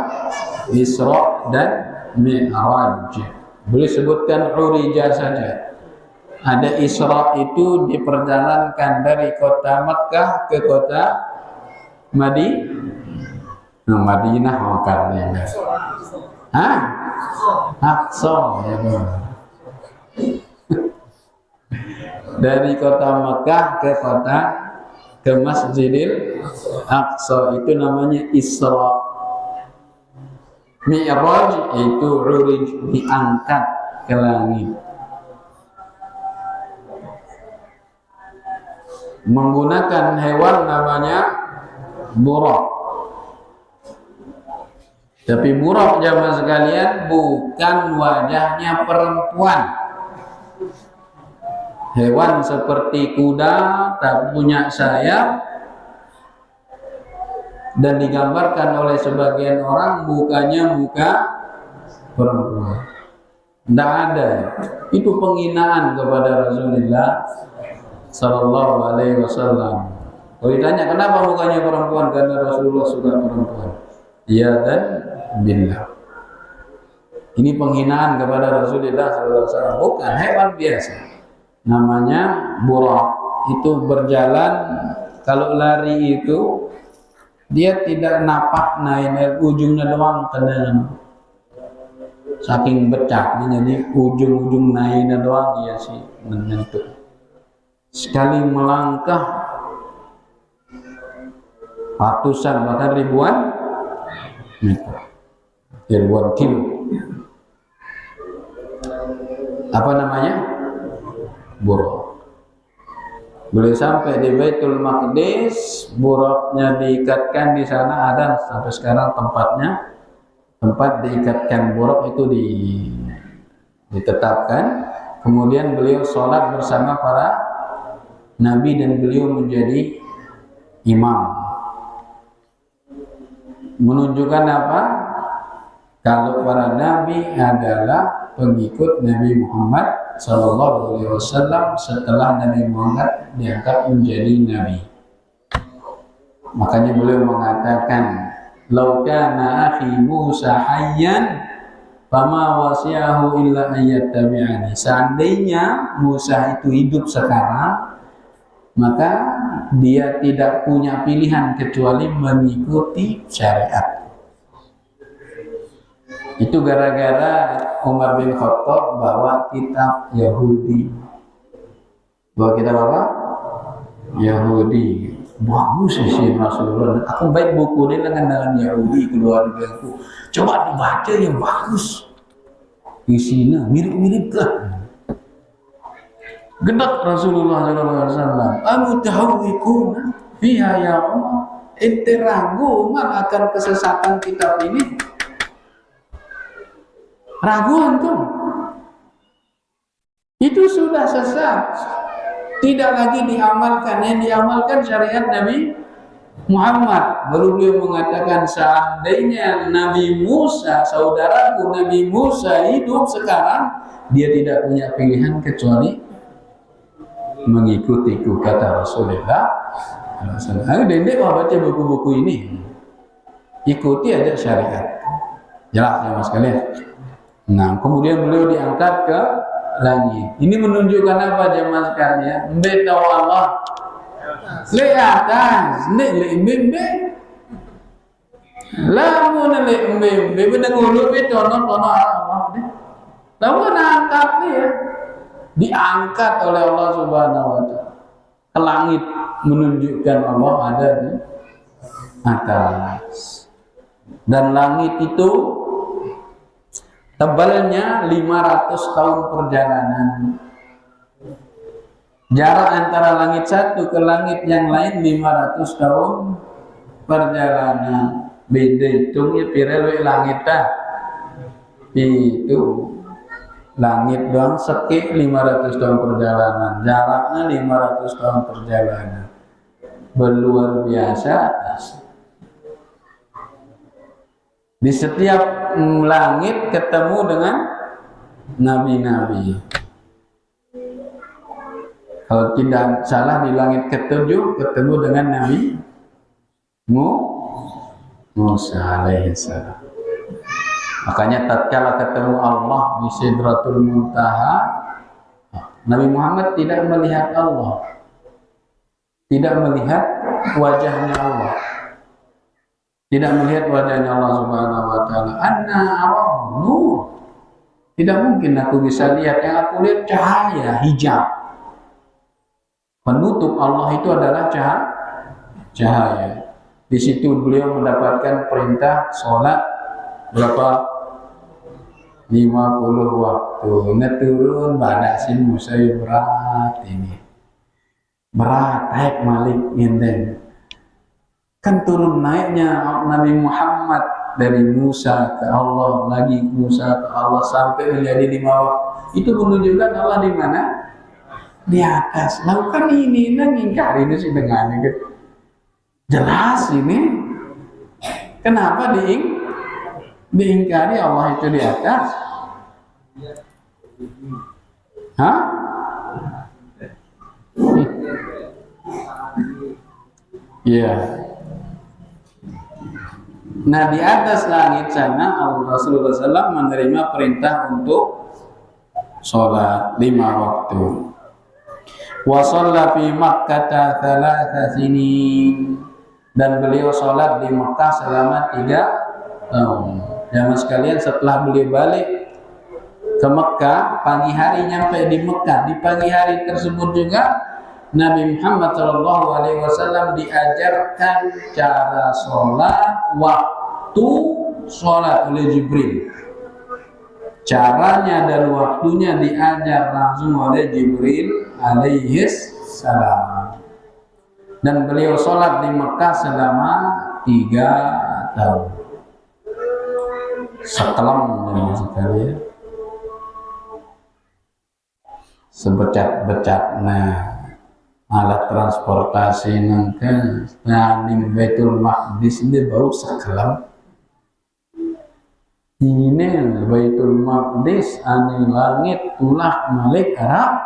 Isra dan Mi'raj. Boleh sebutkan urija saja. Ada Isra itu diperjalankan dari kota Makkah ke kota Madinah makarnya. Aqsa ya. Dari kota Makkah ke Masjidil Aqsa itu namanya Isra. Mi'raj itu urij, diangkat ke langit. Menggunakan hewan namanya buraq. Tapi buraq jamaah sekalian bukan wajahnya perempuan. Hewan seperti kuda tak punya sayap dan digambarkan oleh sebagian orang mukanya muka perempuan. Tidak ada. Itu penghinaan kepada Rasulullah Sallallahu Alaihi Wasallam. Kalau ditanya kenapa mukanya perempuan, karena Rasulullah suka perempuan. Iya dan billah. Ini penghinaan kepada Rasulullah Sallallahu Alaihi Wasallam. Bukan hewan biasa. Namanya buraq. Itu berjalan, kalau lari itu dia tidak napak naik ujungnya doang kena. Saking becaknya jadi ujung-ujung naiknya doang ya sih menyentuh. Sekali melangkah ratusan bahkan ribuan meter, ribuan kilo. Apa namanya? Buraq. Beliau sampai di Baitul Maqdis, buraqnya diikatkan di sana, ada sampai sekarang tempat diikatkan buraq itu ditetapkan. Kemudian beliau sholat bersama para nabi dan beliau menjadi imam. Menunjukkan apa? Kalau para nabi adalah pengikut Nabi Muhammad Sallallahu Alaihi Wasallam setelah Nabi Muhammad diangkat menjadi nabi. Makanya beliau mengatakan, "Lau kana akhi Musa hayyan, fama wasi'ahu illa ayyattabi'ani." Seandainya Musa itu hidup sekarang, maka dia tidak punya pilihan kecuali mengikuti syariat. Itu gara-gara Umar bin Khattab bawa kitab Yahudi. Bawa kitab apa? Yahudi. Bagus sih Rasulullah. Aku baik buku ini dengan Yahudi keluargaku. Coba dibaca yang bagus. Isinya mirip-mirip lah. Gedak Rasulullah SAW. Amutahawikuna fiha ya Umar. Ente ragu Umar akan kesesatan kitab ini. Ragu antum. Itu sudah sesat. Tidak lagi diamalkan. Yang diamalkan syariat Nabi Muhammad. Baru beliau mengatakan, seandainya Nabi Musa, saudaraku Nabi Musa hidup sekarang, dia tidak punya pilihan kecuali mengikutiku, kata Rasulullah. Ayo dendek baca buku-buku ini. Ikuti aja syariat. Jelas ya mas kalian. Nah, kemudian beliau diangkat ke langit. Ini menunjukkan apa jemaah sekalian? Mbeta Allah le atas, le mbembe. Lamun le mbembe benengulu be tono Allah deh. Lamun angkat nih ya. Diangkat oleh Allah Subhanahu wa taala ke langit, menunjukkan Allah ada di atas. Dan langit itu tebalnya 500 tahun perjalanan. Jarak antara langit satu ke langit yang lain 500 tahun perjalanan. Beda hitungnya pirelwe langit dah. Itu langit doang sekit 500 tahun perjalanan. Jaraknya 500 tahun perjalanan. Berluar biasa atas. Di setiap langit ketemu dengan nabi-nabi. Kalau tidak salah di langit ketujuh ketemu dengan Nabi Musa alaihissalam. Makanya tatkala ketemu Allah di Sidratul Muntaha, Nabi Muhammad tidak melihat Allah, tidak melihat wajahnya Allah. Tidak melihat wajahnya Allah Subhanahu wa taala. Anna arahu. Tidak mungkin aku bisa lihat, yang aku lihat cahaya, hijab. Penutup Allah itu adalah cahaya. Di situ beliau mendapatkan perintah sholat berapa? 50 waktu. Turun badak sin Musa berat ini. Berat, naik malik ngenden. Kan turun naiknya Nabi Muhammad dari Musa ke Allah, lagi Musa ke Allah sampai menjadi 5 waktu. Itu menunjukkan Allah di mana? Di atas. Lakukan ini ngingkari ini sih dengan ini. Jelas ini. Kenapa diingkari Allah itu di atas? Hah? Iya. Nah, di atas langit sana Rasulullah SAW menerima perintah untuk sholat 5 waktu. Wa shalla fi Makkah 3 sinin, dan beliau sholat di Makkah selama 3 tahun. Jamaah sekalian, setelah beliau balik ke Makkah, pagi hari nyampe di Makkah. Di pagi hari tersebut juga Nabi Muhammad SAW diajarkan cara sholat, waktu sholat oleh Jibril. Caranya dan waktunya diajar langsung oleh Jibril alaihis salam. Dan beliau sholat di Mekah selama 3 tahun. Sekelam sekali ya. Sebecat-becat alat transportasi nangka di Baitul Maqdis ini baru sekelam. Ini Baitul Maqdis ani langit ulah malik Arab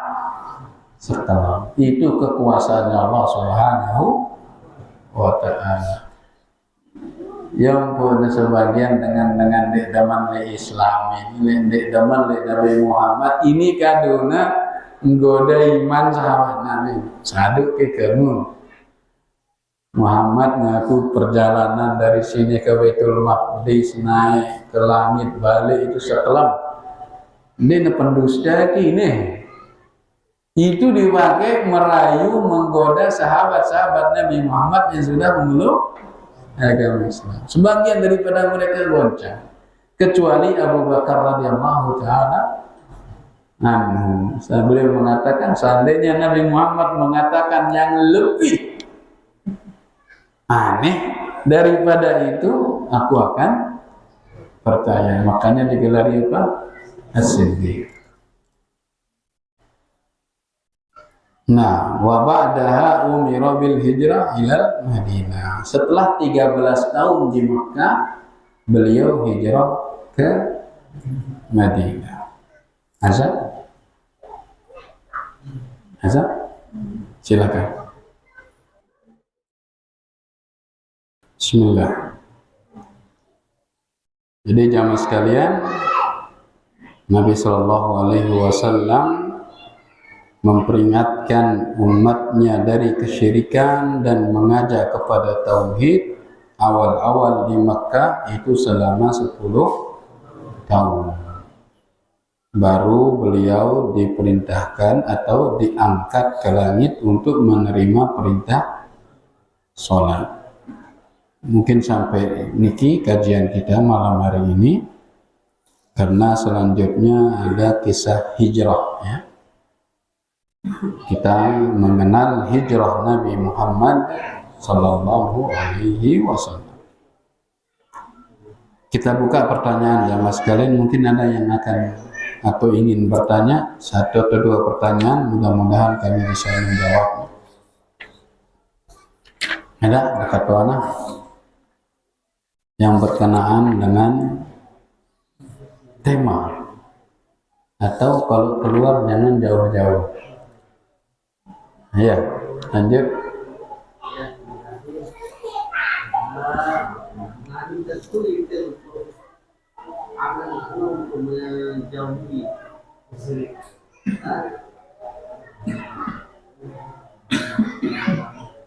sekelam. Itu kekuasaannya Allah Subhanahu wa ta'ala. Yang pun sebagian dengan dek daman le Islam ini dek daman le Nabi Muhammad ini kaduna nggoda iman sahabat Nabi saduk ke kamu Muhammad ngaku perjalanan dari sini ke Baitul Maqdis naik ke langit balik itu sekelam. Ini pendusta ini. Itu dipakai merayu menggoda sahabat-sahabat Nabi Muhammad yang sudah memeluk agama Islam. Sebagian daripada mereka goncang, kecuali Abu Bakar radhiyallahu taala anhu. Beliau mengatakan seandainya Nabi Muhammad mengatakan yang lebih aneh daripada itu, aku akan percaya. Makanya digelari apa? As-Siddiq. Nah, wa ba'daha umira bil hijrah ilal Madinah. Setelah 13 tahun di Mekah, beliau hijrah ke Madinah. Azan? Azan? Silakan. Bismillah. Jadi jamaah sekalian, Nabi Shallallahu Alaihi Wasallam memperingatkan umatnya dari kesyirikan dan mengajak kepada tauhid awal-awal di Makkah itu selama 10 tahun. Baru beliau diperintahkan atau diangkat ke langit untuk menerima perintah sholat. Mungkin sampai niki kajian kita malam hari ini, karena selanjutnya ada kisah hijrah ya. Kita mengenal hijrah Nabi Muhammad Sallallahu Alaihi Wasallam. Kita buka pertanyaan ya mas sekalian, mungkin ada yang akan atau ingin bertanya 1 atau 2 pertanyaan, mudah-mudahan kami bisa menjawabnya. Ada dekat mana yang berkenaan dengan tema, atau kalau keluar jangan jauh-jauh. Ya, lanjut.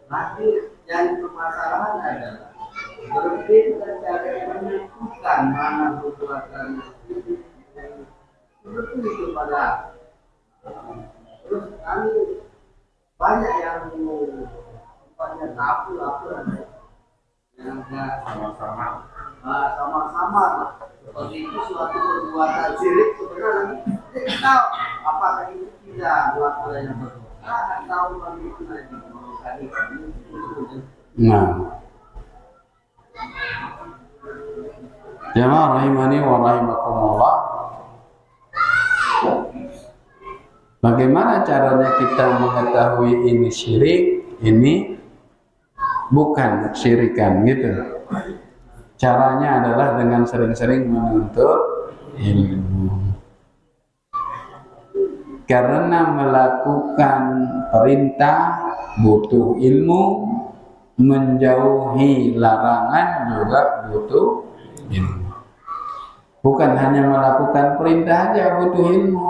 Nanti yang permasalahan adalah berpikir cara menentukan mana perbuatan itu pada terus kami banyak yang banyak tahu yang sama-sama lah seperti itu suatu perbuatan syirik sebenarnya kita tahu apakah itu tidak perbuatan yang berdosa atau bagaimana Nah, jamaah rahimani wa rahimakumullah, bagaimana caranya kita mengetahui ini syirik, ini bukan syirikan gitu. Caranya adalah dengan sering-sering menuntut ilmu. Karena melakukan perintah butuh ilmu, menjauhi larangan juga butuh ilmu. Bukan hanya melakukan perintah saja butuh ilmu,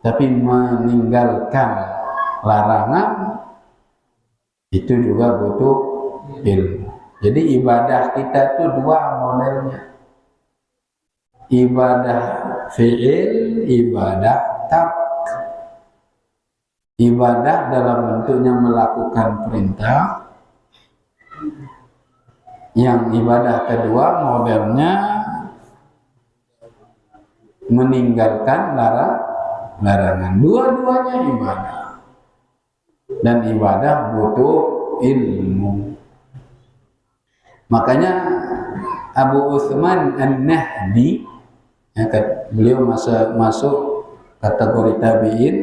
tapi meninggalkan larangan itu juga butuh ilmu. Jadi ibadah kita itu 2 modelnya. Ibadah fi'il, ibadah tark. ibadah dalam bentuknya melakukan perintah. Yang ibadah kedua modelnya meninggalkan larangan. Dua-duanya ibadah. Dan ibadah butuh ilmu. Makanya Abu Utsman An-Nahdi, ya, beliau masuk kategori tabi'in.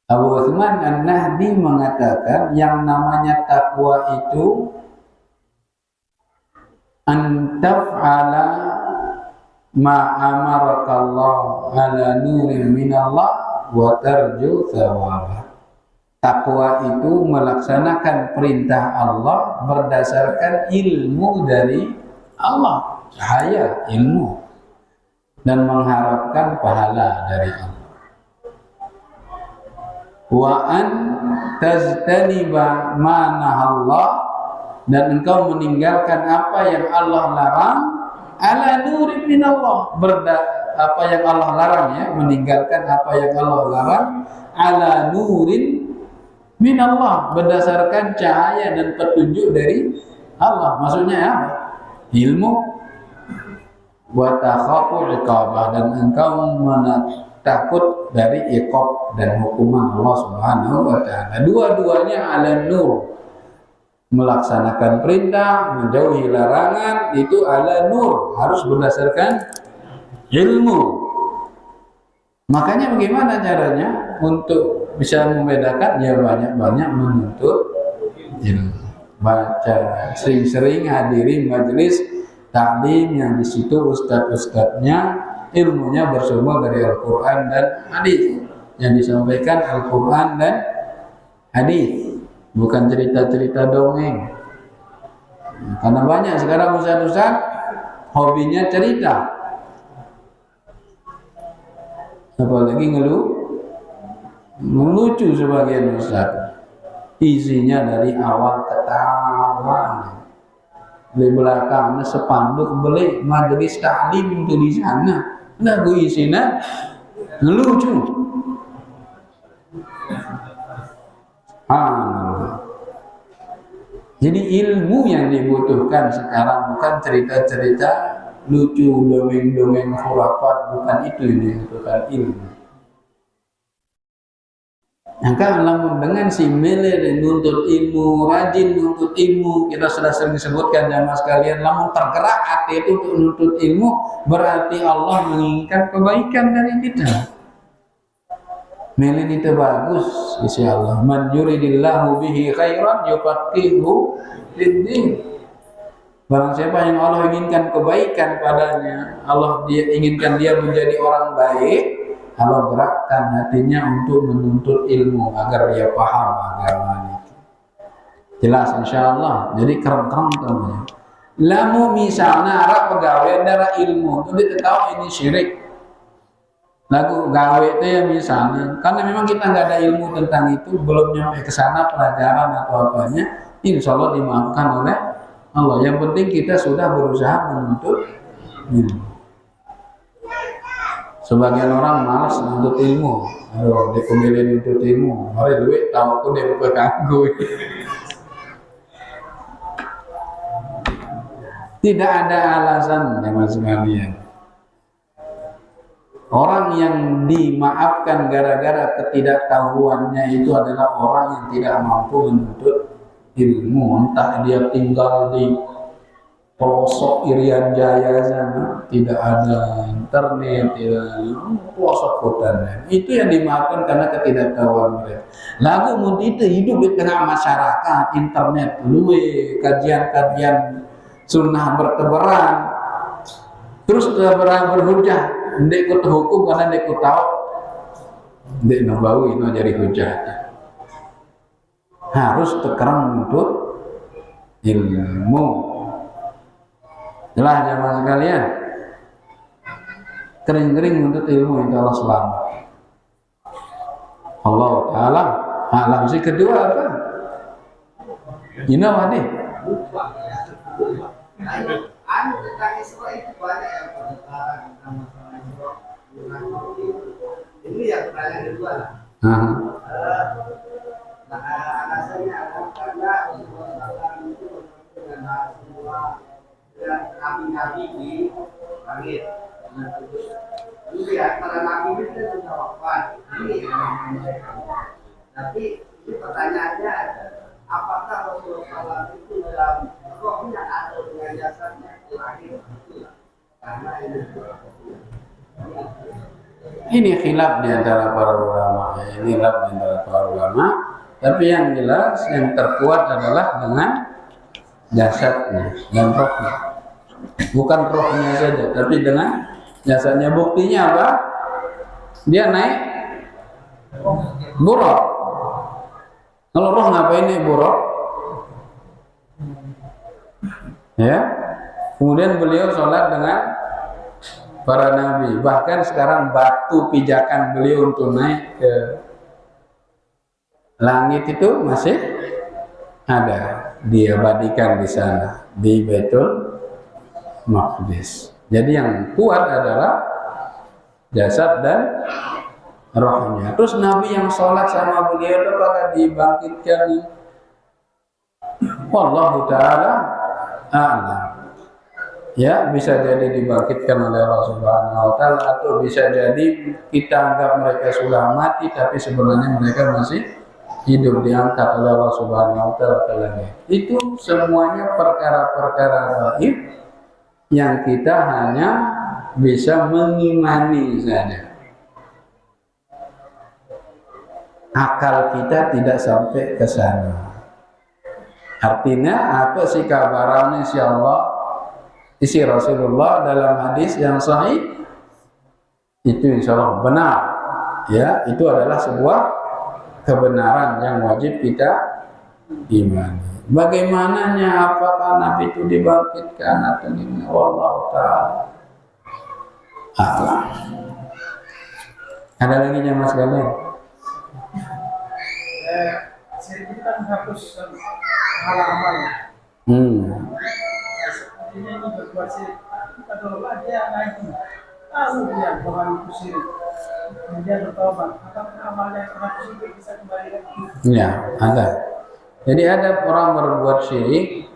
Abu Utsman An-Nahdi mengatakan yang namanya takwa itu antaf'ala ma amarakallah ala nurin minallah wa tarju thawabah. Takwa itu melaksanakan perintah Allah berdasarkan ilmu dari Allah, cahaya ilmu, dan mengharapkan pahala dari Allah. Wa an tajtaniba ma nahallah, dan engkau meninggalkan apa yang Allah larang ala nurin minallah, apa yang Allah larang, ya, meninggalkan apa yang Allah larang ala nurin minallah, berdasarkan cahaya dan petunjuk dari Allah. Maksudnya apa? Ilmu. Wa takhafu iqabah, dan engkau takut dari iqab dan hukuman Allah Subhanahu wa taala. Dua-duanya ala nur. Melaksanakan perintah, menjauhi larangan, itu ala nur, harus berdasarkan ilmu. Makanya bagaimana caranya untuk bisa membedakan? Ya banyak-banyak menuntut ilmu, baca, sering-sering hadiri majelis taklim yang di situ ustadz-ustadznya ilmunya bersumber dari Al-Quran dan hadis, yang disampaikan Al-Quran dan hadis, bukan cerita-cerita dongeng. Karena banyak sekarang ustadz-ustadz hobinya cerita, apalagi melucu sebagian ustaz. Isinya dari awal ketawa, di belakangnya sepanduk beli majelis taklim itu di sana, lagu isinya ngelucu. Jadi ilmu yang dibutuhkan sekarang bukan cerita-cerita lucu, dongeng-dongeng khurafat, bukan itu yang dibutuhkan ilmu. Maka lamun dengan si mele dan nuntut ilmu, rajin nuntut ilmu, kita sudah sering disebutkan jamaah sekalian, lamun tergerak hati itu untuk nuntut ilmu, berarti Allah menginginkan kebaikan dari kita. Mele itu bagus, insyaallah. Man yuridillahu bihi khairan yufaqihu fid-din. Barang siapa yang Allah inginkan kebaikan padanya, Allah inginkan dia menjadi orang baik, Allah gerakkan hatinya untuk menuntut ilmu agar dia paham agama itu. Jelas insyaallah. Jadi keren-keren namanya. Lamu misalnya arah pegawai darah ilmu itu dia tahu ini syirik. Lagu gawe itu ya misalnya, karena memang kita nggak ada ilmu tentang itu, belum nyampe ke sana pelajaran atau apanya, insya Allah dimaafkan oleh Allah. Yang penting kita sudah berusaha menuntut ilmu. Sebagian orang malas menuntut ilmu. Aduh, dia pemilih menuntut ilmu. Hari duit tahu pun dia berkanggu. Tidak ada alasan ya mas sekalian. Orang yang dimaafkan gara-gara ketidaktahuannya itu adalah orang yang tidak mampu menuntut ilmu. Entah dia tinggal di pelosok Irian Jaya sana, tidak ada internet, tidak ada pelosok hutan. Itu yang dimaafkan karena ketidaktahuan mereka. Lagu mudi itu hidup di tengah masyarakat, internet, luwe, kajian-kajian sunnah bertebaran, terus berhujah. Ndek ku hukum karena ndek ku tahu, ndek nambau ini jadi hujah. Harus tekerang untuk ilmu. Jelas jamaah sekalian. Kering-kering untuk ilmu itu Allah selamat. Allah Ta'ala alam. Si kedua apa? Ini apa nih? Anu tentang Isra itu banyak yang berdebaran tentang masalah Isra. Ini yang pertanyaan kedua lah. Nabi di langit. Ini di antara Nabi itu sudah wafat. Tapi ini pertanyaannya, apakah Rasulullah SAW itu dalam rohnya atau dengan jasadnya lahir? Karena ini khilaf di antara para ulama. Ini khilaf di antara para ulama. Tapi yang jelas, yang terkuat adalah dengan jasadnya dan rohnya. Bukan rohnya saja, tapi dengan jasadnya. Buktinya apa? Dia naik buruk. Kalau roh ngapain naik buruk? Ya. Kemudian beliau sholat dengan para nabi. Bahkan sekarang batu pijakan beliau untuk naik ke langit itu masih ada, diabadikan di sana di Baitul Maqdis. Jadi yang kuat adalah jasad dan rohnya. Terus nabi yang sholat sama beliau itu apakah dibangkitkan? Wallahu ta'ala a'lam. Ya, bisa jadi dibangkitkan oleh Allah Subhanahu wa taala, atau bisa jadi kita anggap mereka sudah mati tapi sebenarnya mereka masih hidup, diangkat oleh Allah Subhanahu wa taala ke langit. Itu semuanya perkara-perkara gaib yang kita hanya bisa mengimani saja. Akal kita tidak sampai ke sana. Artinya apa sih kabarannya insya Allah isi Rasulullah dalam hadis yang sahih itu insya Allah benar, ya, itu adalah sebuah kebenaran yang wajib kita imani. Bagaimananya, apakah Nabi itu dibangkitkan atau gimana? Wallahu ta'ala a'lam. Ada lagi ya Mas Galen? Syirik itu kan menghapus hal-hal ya. Sepertinya ini berbuat syirik. Kalau dia naik, tahu dia bahwa itu syirik, kemudian bertobat, apakah amalnya yang terhapus itu bisa kembali lagi? Ya, ada. Jadi ada orang berbuat syirik,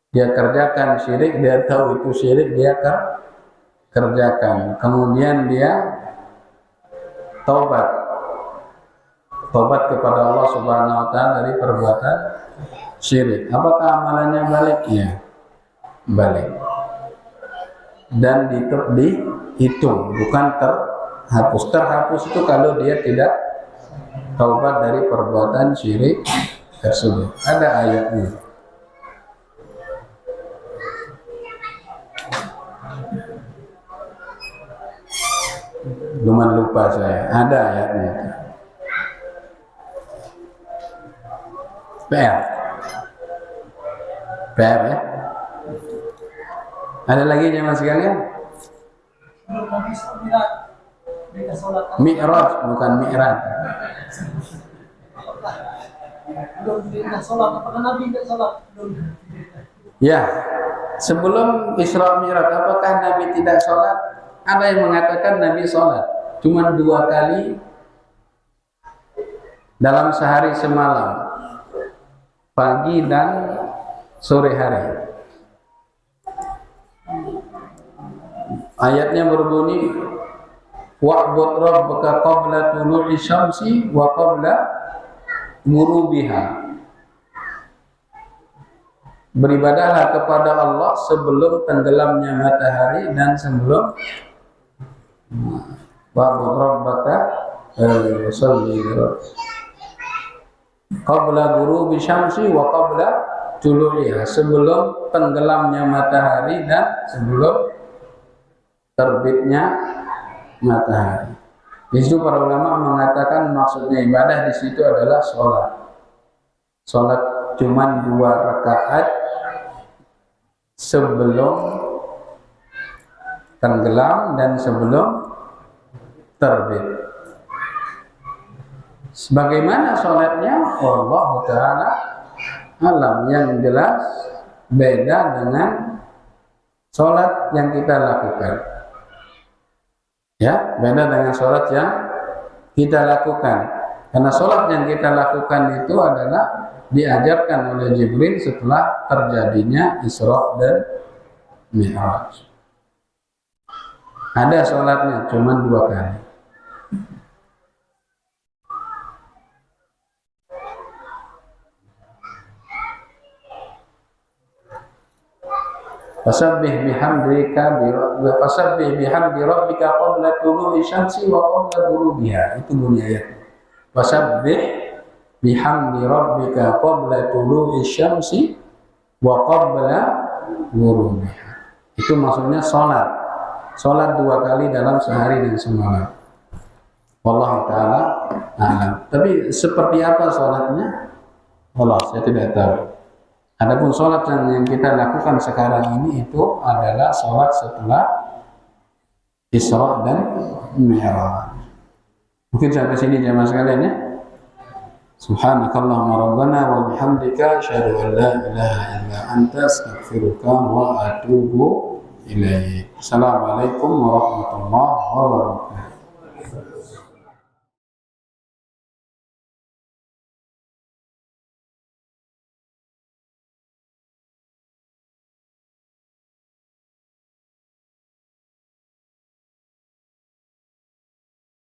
dia kerjakan syirik, dia tahu itu syirik, dia kerjakan. Kemudian dia taubat kepada Allah Subhanahu wa taala dari perbuatan syirik. Apakah amalannya balik? Ya, balik. Dan dihitung, bukan terhapus. Terhapus itu kalau dia tidak taubat dari perbuatan syirik tersebut. Ada ayatnya. Lumayan lupa saya. Ada ayatnya. PR ya. Ada lagi jemaah sekalian? Mi'raj bukan mi'raj. Ya, sebelum Isra Mi'raj apakah Nabi tidak sholat? Ada yang mengatakan Nabi sholat cuma 2 kali dalam sehari semalam, pagi dan sore hari. Ayatnya berbunyi wa'bud rabbaka qabla tulu'i syamsi wa qabla ghurubiha. Beribadahlah kepada Allah sebelum tenggelamnya matahari dan sebelum wa'bud rabbaka qabla ghurubi syamsi wa qabla tulu'iha, sebelum tenggelamnya matahari dan sebelum terbitnya matahari. Di situ para ulama mengatakan maksudnya ibadah di situ adalah sholat. Sholat cuma 2 rakaat sebelum tenggelam dan sebelum terbit. Sebagaimana sholatnya Allah Ta'ala alam, yang jelas beda dengan sholat yang kita lakukan. Ya, beda dengan sholat yang kita lakukan. Karena sholat yang kita lakukan itu adalah diajarkan oleh Jibril setelah terjadinya Isra dan Mi'raj. Ada sholatnya, cuma 2 kali. Fasabbih bihamdi rabbika qabla tulu'i syamsi wa qabla ghurubiha. Itu bunyi ayat. Fasabbih bihamdi rabbika qabla tulu'i syamsi wa qabla ghurubiha. Itu maksudnya sholat 2 kali dalam sehari dan semalam. Wallahu ta'ala a'lam. Tapi seperti apa sholatnya? Allah, saya tidak tahu. Adapun sholat yang kita lakukan sekarang ini itu adalah sholat setelah Isra dan Mi'raj. Mungkin sampai sini jamaah sekalian ya. Subhanakallahumma rabbana wa bihamdika asyhadu an la ilaha illa anta astaghfiruka wa atubu ilaik. Assalamualaikum warahmatullahi wabarakatuh.